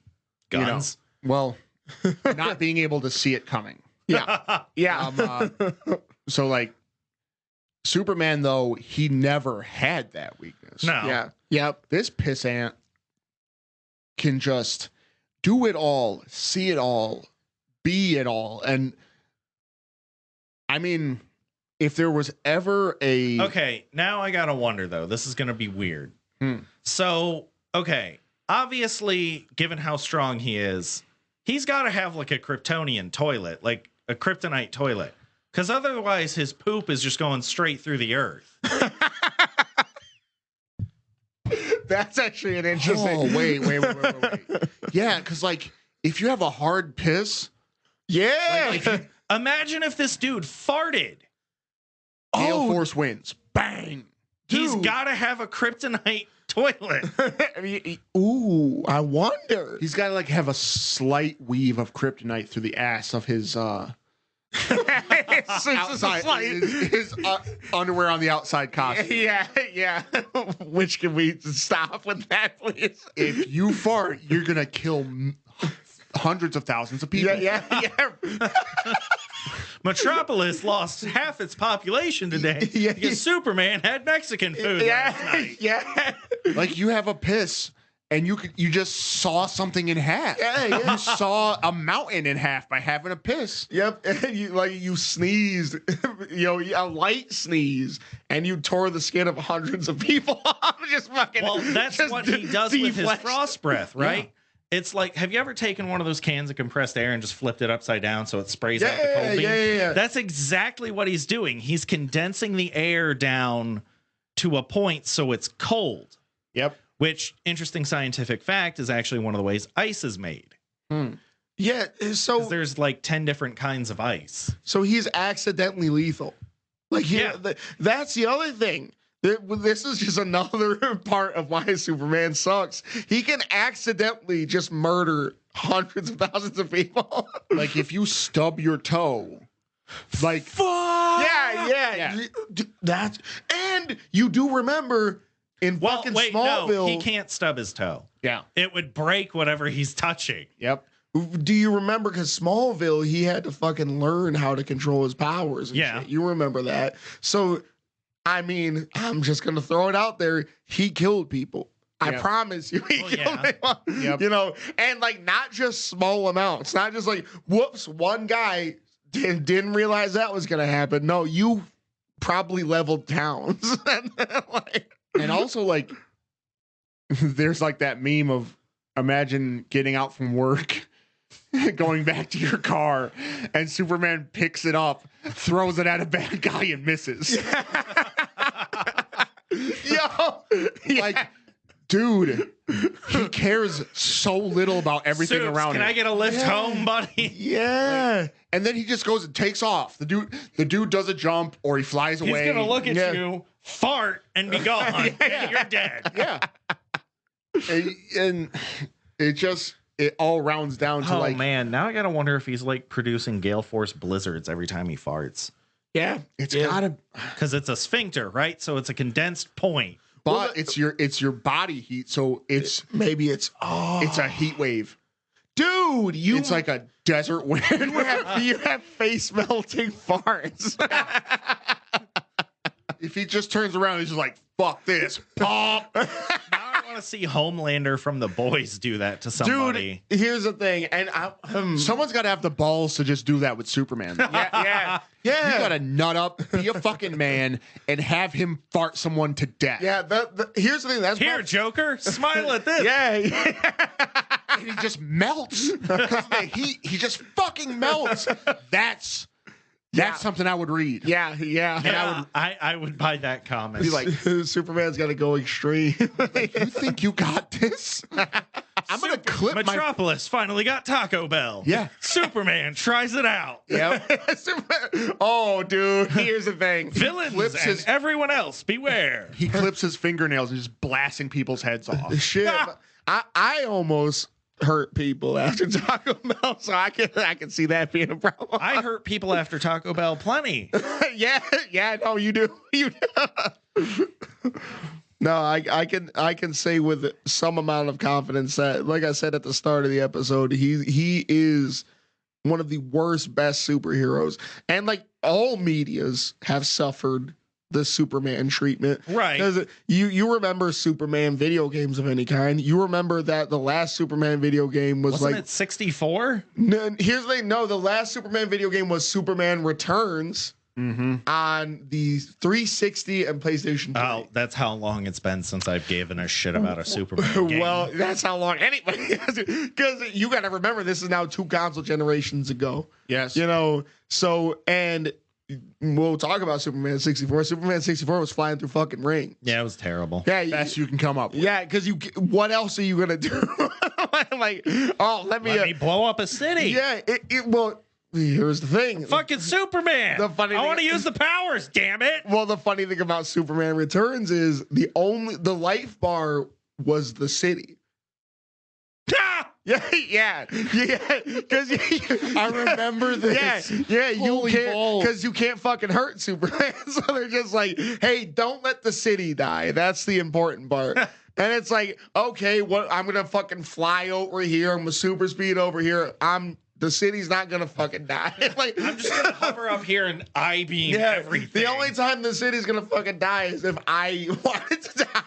Guns. Not being able to see it coming. yeah. Yeah. So like Superman, though, he never had that weakness. No. Yeah. Yep. This pissant can just do it all, see it all, be it all. And I mean, if there was ever a Okay, now I gotta wonder though. This is gonna be weird. So, okay, obviously, given how strong he is, he's got to have like a Kryptonian toilet, like a kryptonite toilet, because otherwise his poop is just going straight through the earth. That's actually an interesting. Oh, wait. Yeah, because like if you have a hard piss, Yeah. like, Imagine if this dude farted. Gale Force wins. Bang. He's Dude. got to have a kryptonite toilet. Ooh, I wonder. He's got to like have a slight weave of kryptonite through the ass of his outside his underwear on the outside costume. Yeah. Which can we stop with that, please? If you fart, you're gonna kill hundreds of thousands of people. Yeah. Metropolis lost half its population today Yeah. because Superman had Mexican food last night. Yeah. Like you have a piss and you just saw something in half. Yeah. You saw a mountain in half by having a piss. Yep, and you sneezed, a light sneeze, and you tore the skin of hundreds of people off. Just fucking. Well, that's just what he does with his deflexed. frost breath, right? Yeah. It's like, have you ever taken one of those cans of compressed air and just flipped it upside down so it sprays out the cold beam? Yeah. That's exactly what he's doing. He's condensing the air down to a point so it's cold. Yep. Which, interesting scientific fact, is actually one of the ways ice is made. Yeah, 'Cause so there's like 10 different kinds of ice. he's accidentally lethal. Like, Yeah. That's the other thing. This is just another part of why Superman sucks. He can accidentally just murder hundreds of thousands of people. Like if you stub your toe, like Yeah. That's and you do remember in Well, fucking wait, Smallville. no, he can't stub his toe. yeah. It would break whatever he's touching. Yep. Do you remember? Because Smallville, he had to fucking learn how to control his powers. And Yeah. shit. You remember that. So, I mean, I'm just gonna throw it out there. He killed people. I Yep. promise you, he Well, killed yeah. people. Yep. You know, and like not just small amounts. Not just like, whoops, one guy didn't realize that was gonna happen. No, you probably leveled towns. And also like there's like that meme of imagine getting out from work, going back to your car, and Superman picks it up, throws it at a bad guy and misses. Like, dude, he cares so little about everything Soups, around can him. I get a lift home, buddy? Yeah. And then he just goes and takes off. The dude does a jump or he flies He's away. gonna look at Yeah. you, fart, and be gone. And you're dead. Yeah. and it all rounds down to Oh like man, now I gotta wonder if he's like producing gale force blizzards every time he farts. Yeah. it's Yeah. gotta Because it's a sphincter, right? So it's a condensed point. but Well, it's your body heat, so it's It's a heat wave. dude, It's like a desert wind. you have face melting farts. If he just turns around, he's just like, fuck this. Pop. Now I want to see Homelander from The Boys do that to somebody. Dude, here's the thing, and Someone's gotta have the balls to just do that with Superman. yeah. You gotta nut up, be a fucking man, and have him fart someone to death. Yeah, here's the thing. That's Here, Joker, smile at this. Yeah. And he just melts. Because the heat, he just fucking melts. That's something I would read. Yeah. Yeah, I would buy that comment. Be like, Superman's got to go extreme. you think you got this? I'm gonna clip Metropolis finally got Taco Bell. Yeah. Superman tries it out. Yep. Oh, dude, here's the thing. Villains and everyone else, beware. He clips his fingernails and just blasting people's heads off. Shit, I almost hurt people after Taco Bell, so I can see that being a problem. I hurt people after Taco Bell plenty. yeah, no, you do. You do. No, I can say with some amount of confidence that, like I said at the start of the episode, he is one of the best superheroes, and like all medias have suffered the Superman treatment, right? Because you remember Superman video games of any kind. You remember that the last Superman video game wasn't it 64? No, here's the thing. No, the last Superman video game was Superman Returns. On the 360 and PlayStation 3. Oh, that's how long it's been since I've given a shit about a Superman game. Well, that's how long anybody has it. Because you got to remember, this is now 2 console generations ago. Yes. You know, so, and we'll talk about Superman 64. Superman 64 was flying through fucking rain. Yeah, it was terrible. Yeah. Best you can come up with. Yeah, because what else are you going to do? Like, oh, let me blow up a city. Yeah, well, here's the thing. Fucking Superman. I want to use the powers, damn it. Well, the funny thing about Superman Returns is the life bar was the city. Yeah. Because I remember this. Yeah. You can't, because you can't fucking hurt Superman. So they're just like, hey, don't let the city die. That's the important part. And it's like, okay, I'm gonna fucking fly over here. I'm a super speed over here. The city's not gonna fucking die. Like, I'm just gonna hover up here and I-beam everything. The only time the city's gonna fucking die is if I want it to die.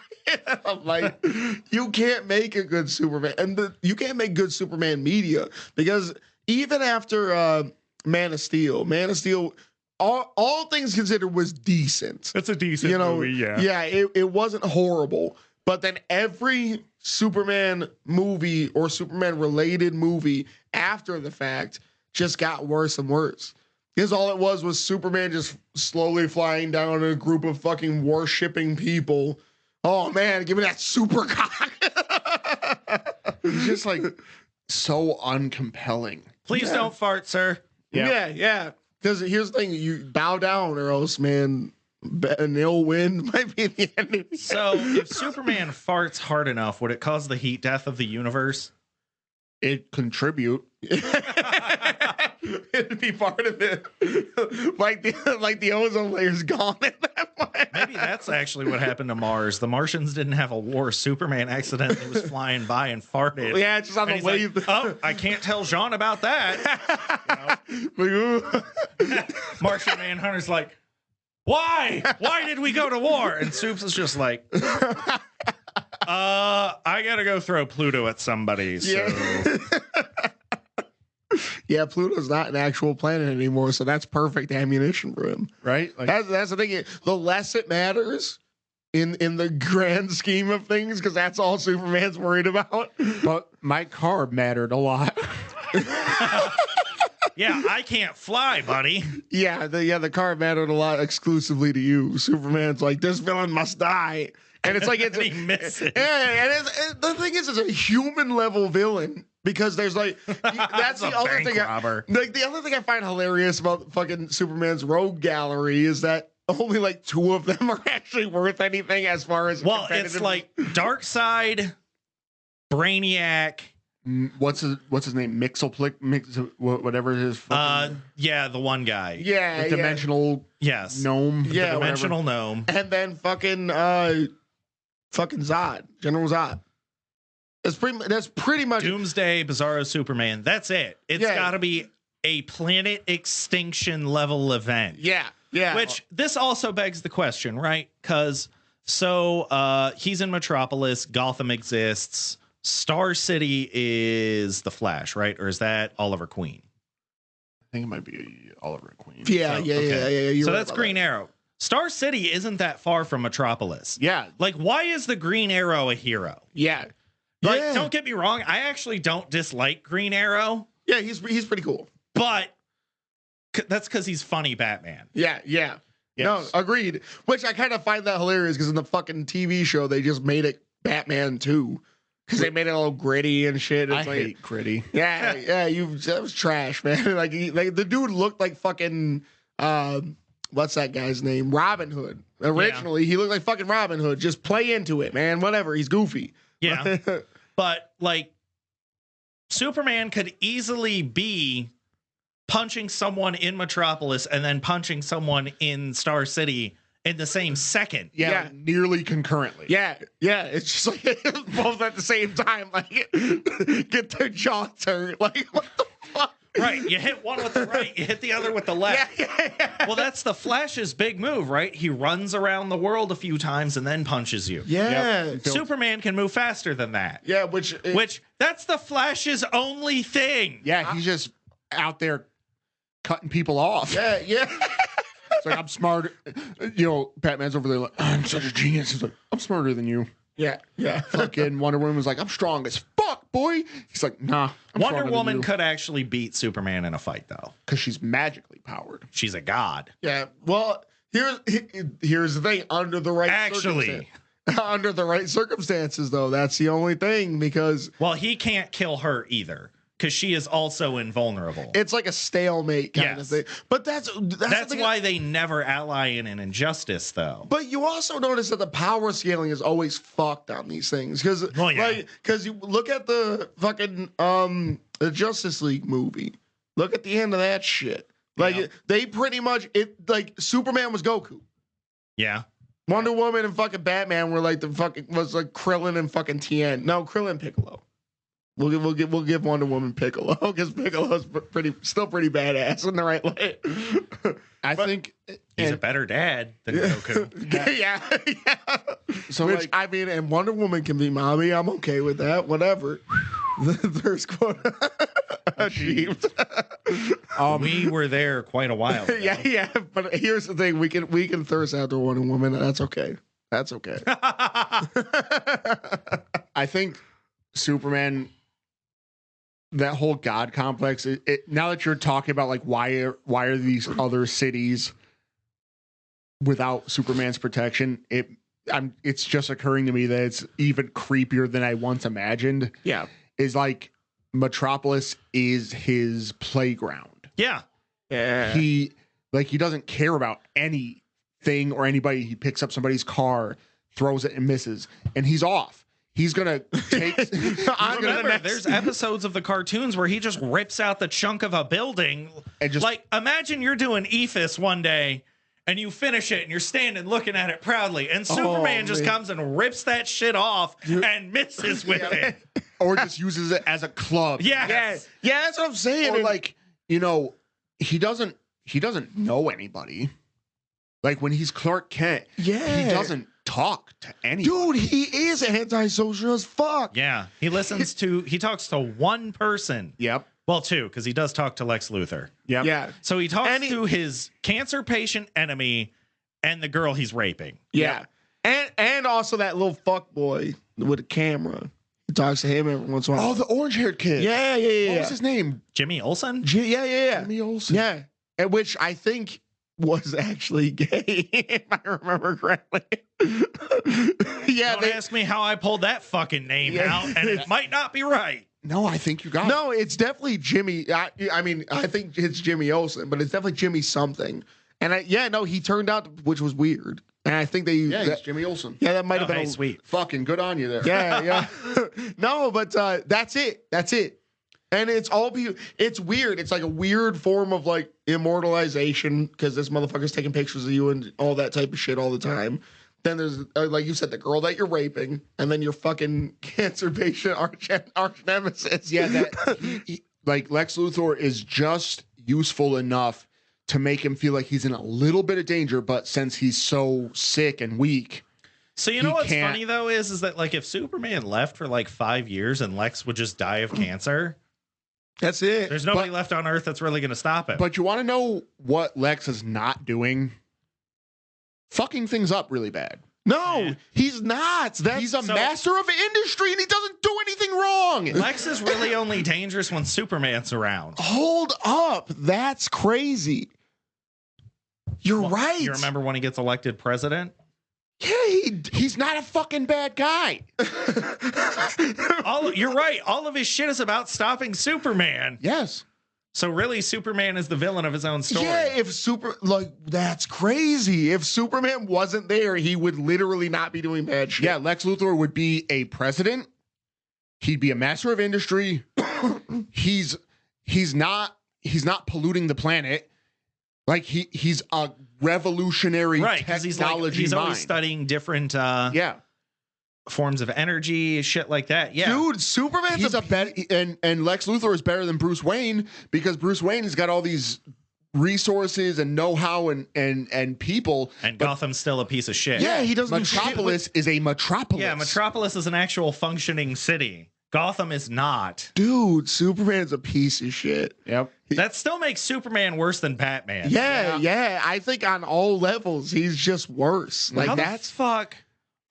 I'm like, you can't make a good Superman, and you can't make good Superman media, because even after Man of Steel, all things considered, was decent. It's a decent movie, yeah. Yeah, it wasn't horrible. But then every Superman movie or Superman related movie after the fact just got worse and worse. Because all it was Superman just slowly flying down a group of fucking worshipping people. Oh man, give me that super cock. He's just like so uncompelling. Please don't fart, sir. Yeah. Because here's the thing, you bow down or else, man, an ill wind might be the end. So if Superman farts hard enough, would it cause the heat death of the universe? It'd contribute. It'd be part of it. like the ozone layer's gone at that point. Maybe that's actually what happened to Mars. The Martians didn't have a war. Superman accidentally was flying by and farted. Yeah, just on the way. Like, oh, I can't tell Jean about that. Martian Manhunter's like, why? Why did we go to war? And Soups is just like, I gotta go throw Pluto at somebody. So. Yeah. Yeah, Pluto's not an actual planet anymore, so that's perfect ammunition for him. Right? Like, that's the thing. The less it matters in the grand scheme of things, because that's all Superman's worried about. But my car mattered a lot. Yeah, I can't fly, buddy. Yeah, the car mattered a lot exclusively to you. Superman's like, this villain must die. And it's like, he misses. Yeah, and the thing is, it's a human level villain. Because there's like, that's the other thing. Like, the other thing I find hilarious about fucking Superman's rogue gallery is that only like 2 of them are actually worth anything as far as. Well, it's like Darkseid, Brainiac. What's his name? Whatever his. Yeah, the one guy. Yeah, the dimensional. Yes. Gnome. Yeah, the dimensional gnome. And then fucking Zod, General Zod. That's pretty much Doomsday, Bizarro Superman. That's it. It's got to be a planet extinction level event. Yeah. Which this also begs the question, right? Because he's in Metropolis, Gotham exists, Star City is the Flash, right? Or is that Oliver Queen? I think it might be Oliver Queen. Yeah. So that's Green Arrow. Star City isn't that far from Metropolis. Yeah. Like, why is the Green Arrow a hero? Yeah. Like, don't get me wrong. I actually don't dislike Green Arrow. Yeah, he's pretty cool. But that's because he's funny Batman. Yeah. Yes. No, agreed. Which I kind of find that hilarious because in the fucking TV show, they just made it Batman 2. because they made it all gritty and shit. It's I like, hate gritty. yeah, that was trash, man. like the dude looked like fucking what's that guy's name? Robin Hood. Originally, he looked like fucking Robin Hood. Just play into it, man. Whatever. He's goofy. Yeah. But like Superman could easily be punching someone in Metropolis and then punching someone in Star City in the same second. Yeah, nearly concurrently. Yeah. It's just like both at the same time. Like get their jaw turned. Like what the fuck? Right. You hit one with the right, you hit the other with the left. Yeah. Well, that's the Flash's big move, right? He runs around the world a few times and then punches you. Yeah. Yep. Superman can move faster than that. Yeah, Which that's the Flash's only thing. Yeah, he's just out there cutting people off. Yeah. It's like, I'm smart. You know, Batman's over there like, I'm such a genius. He's like, I'm smarter than you. Yeah. Fucking Wonder Woman was like, I'm strong as fuck, boy. He's like, nah. Wonder Woman could actually beat Superman in a fight, though. Because she's magically powered. She's a god. Yeah. Well, here's the thing. Under the right under the right circumstances, though, that's the only thing, because Well, he can't kill her either, because she is also invulnerable. it's like a stalemate kind of thing. But that's why they never ally in an injustice, though. But you also notice that the power scaling is always fucked on these things, because you look at the fucking the Justice League movie. Look at the end of that shit. Like they pretty much like Superman was Goku. Yeah. Wonder Woman and fucking Batman were like was like Krillin and fucking Tien. No, Krillin Piccolo. We'll give Wonder Woman Piccolo, because Piccolo's still pretty badass in the right way. I think he's a better dad than Goku. yeah. So, Which, I mean, and Wonder Woman can be mommy. I'm okay with that. Whatever. The thirst quote achieved. We were there quite a while ago. Yeah. But here's the thing: we can thirst after Wonder Woman. That's okay. That's okay. I think Superman, that whole god complex, now that you're talking about like why are these other cities without Superman's protection, it's just occurring to me that it's even creepier than I once imagined. Yeah. Is like Metropolis is his playground. Yeah. He doesn't care about anything or anybody. He picks up somebody's car, throws it and misses, and he's off. He's gonna take. There's episodes of the cartoons where he just rips out the chunk of a building. And just like, imagine you're doing Ethos one day and you finish it and you're standing looking at it proudly, and Superman just comes and rips that shit off and misses with it, or just uses it as a club. Yeah. That's what I'm saying. Or like, he doesn't know anybody. Like when he's Clark Kent, he doesn't talk to anybody. Dude, he is antisocial as fuck. Yeah. He talks to one person. Yep. Well, two, because he does talk to Lex Luthor. Yep. Yeah. So he talks to his cancer patient enemy and the girl he's raping. Yeah. And also that little fuck boy with a camera. He talks to him every once in a while. Oh, the orange-haired kid. Yeah. What was his name? Jimmy Olsen? Yeah. Jimmy Olsen. Yeah. And which I think was actually gay, if I remember correctly. Don't ask me how I pulled that fucking name out, and it might not be right. No, I think you got it. No, it's definitely Jimmy. I mean, I think it's Jimmy Olsen, but it's definitely Jimmy something. And he turned out, which was weird. And I think it's Jimmy Olsen. Yeah, that might have been sweet. Fucking good on you there. Yeah. No, but that's it. And it's weird. It's like a weird form of like immortalization, because this motherfucker's taking pictures of you and all that type of shit all the time. Then there's, like you said, the girl that you're raping, and then your fucking cancer patient arch nemesis. Yeah, that like Lex Luthor is just useful enough to make him feel like he's in a little bit of danger, but since he's so sick and weak. So you know what's funny though is that like if Superman left for like 5 years and Lex would just die of cancer, that's it. There's nobody left on Earth that's really going to stop it. But you want to know what Lex is not doing? Fucking things up really bad. No, he's not. He's a master of industry, and he doesn't do anything wrong. Lex is really only dangerous when Superman's around. Hold up. That's crazy. You're right. You remember when he gets elected president? Yeah, He's not a fucking bad guy. You're right. All of his shit is about stopping Superman. Yes. So really, Superman is the villain of his own story. Yeah, that's crazy. If Superman wasn't there, he would literally not be doing bad shit. Yeah, Lex Luthor would be a president. He'd be a master of industry. he's not polluting the planet. Like he's a revolutionary technology he's mind. always studying different forms of energy, shit like that. Yeah, dude, Superman's he's a better and Lex Luthor is better than Bruce Wayne because Bruce Wayne has got all these resources and know-how and people. And Gotham's still a piece of shit. Yeah, he doesn't. Metropolis is a metropolis. Yeah, Metropolis is an actual functioning city. Gotham is not. Dude, Superman's a piece of shit. Yep. That still makes Superman worse than Batman. Yeah. I think on all levels, he's just worse. Like How that's the fuck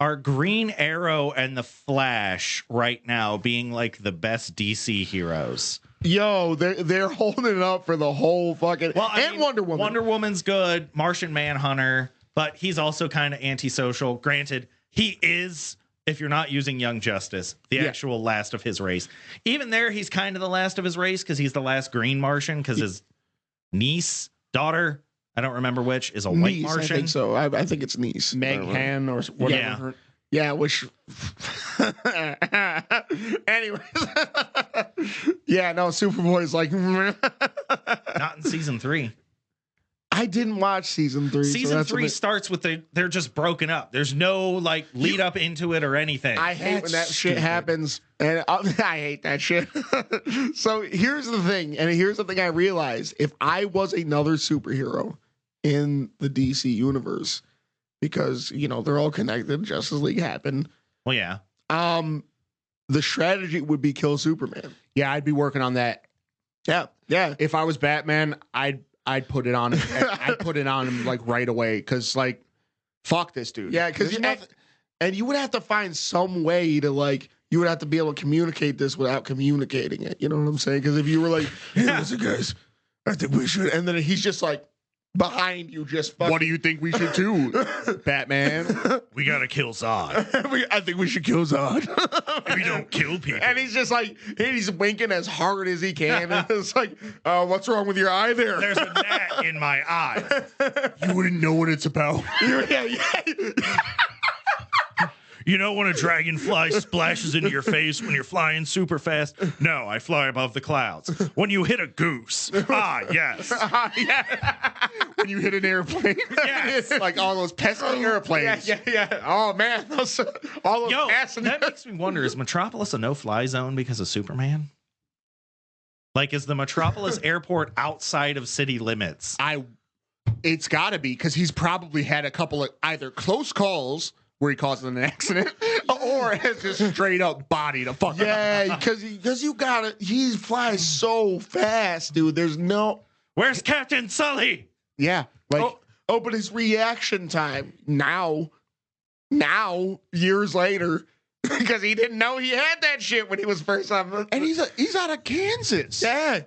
are Green Arrow and the Flash right now being like the best DC heroes? Yo, they're holding it up for the whole fucking Wonder Woman. Wonder Woman's good, Martian Manhunter, but he's also kind of antisocial. Granted, he is, if you're not using Young Justice, the actual last of his race. Even there, he's kind of the last of his race because he's the last green Martian because his daughter, I don't remember which, is a white Martian. I think so. I think it's niece. Meg Han or whatever. Yeah, which. Anyways. Yeah, no, Superboy's like. Not in season 3. I didn't watch season 3. Season 3 starts with they're just broken up. There's no like lead up into it or anything. I hate when that shit happens, and I hate that shit. So here's the thing, and here's the thing I realized: if I was another superhero in the DC universe, because they're all connected, Justice League happened. Well, yeah. The strategy would be kill Superman. Yeah, I'd be working on that. Yeah. If I was Batman, I'd put it on him. I'd put it on him like right away because like, fuck this dude. Yeah, because and you would have to find some way to like. You would have to be able to communicate this without communicating it. You know what I'm saying? Because if you were like, "Hey, listen, guys, I think we should," and then he's just like behind you, just fucking. What do you think we should do, Batman? We gotta kill Zod. I think we should kill Zod. We don't kill people. And he's just like, he's winking as hard as he can. And it's like, what's wrong with your eye there? There's a gnat in my eye. You wouldn't know what it's about. Yeah. You know when a dragonfly splashes into your face when you're flying super fast? No, I fly above the clouds. When you hit a goose. Ah, yes. When you hit an airplane. Yes. Like all those pesky airplanes. Yeah. Oh, man. All those that makes me wonder, is Metropolis a no-fly zone because of Superman? Like, is the Metropolis airport outside of city limits? It's got to be, because he's probably had a couple of either close calls where he causes an accident, or has just straight up bodied a fucking. Yeah, because he flies so fast, dude. There's no. Where's Captain Sully? Yeah, like but his reaction time now, years later, because he didn't know he had that shit when he was first on. And he's out of Kansas. Yeah.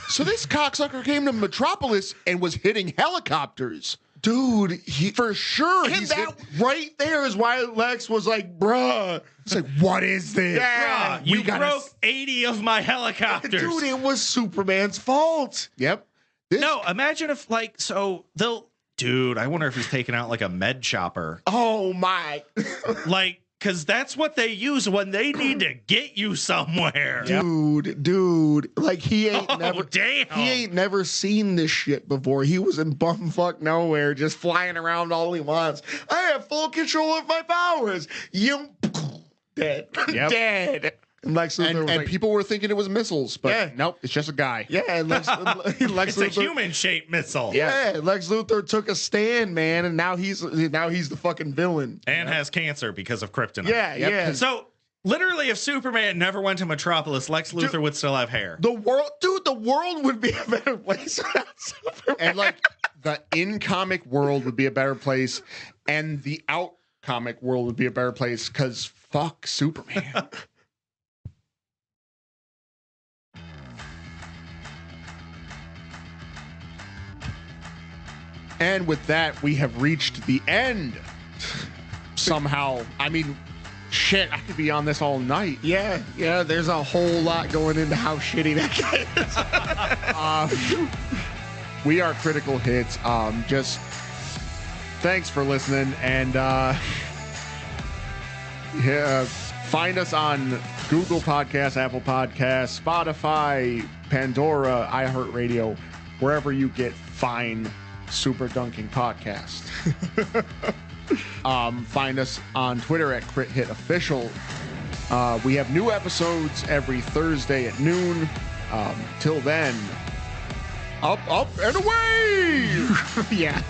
So this cocksucker came to Metropolis and was hitting helicopters. Dude, for sure. And that right there is why Lex was like, bruh. It's like, what is this? Yeah, bruh, you broke 80 of my helicopters. Dude, it was Superman's fault. Yep. No, imagine if dude, I wonder if he's taking out like a med chopper. Oh my. Because that's what they use when they need to get you somewhere. Dude. Like he ain't never seen this shit before. He was in bumfuck nowhere, just flying around all he wants. I have full control of my powers. You dead. Yep. Dead. And Lex Luthor and people were thinking it was missiles, but nope, it's just a guy. Yeah, and Lex It's Luthor, a human-shaped missile. Yeah, Lex Luthor took a stand, man, and now he's the fucking villain. And has cancer because of kryptonite. Yeah. So literally, if Superman never went to Metropolis, Lex Luthor would still have hair. The world would be a better place without Superman. And like the in-comic world would be a better place, and the out-comic world would be a better place because fuck Superman. And with that, we have reached the end somehow. I mean, shit, I could be on this all night. Yeah, there's a whole lot going into how shitty that guy is. We are Critical Hits. Just thanks for listening, and find us on Google Podcasts, Apple Podcasts, Spotify, Pandora, iHeartRadio, wherever you get fine Super Dunking Podcast. Find us on Twitter at Crit Hit Official. We have new episodes every Thursday at noon. Till then, up, and away! Yeah.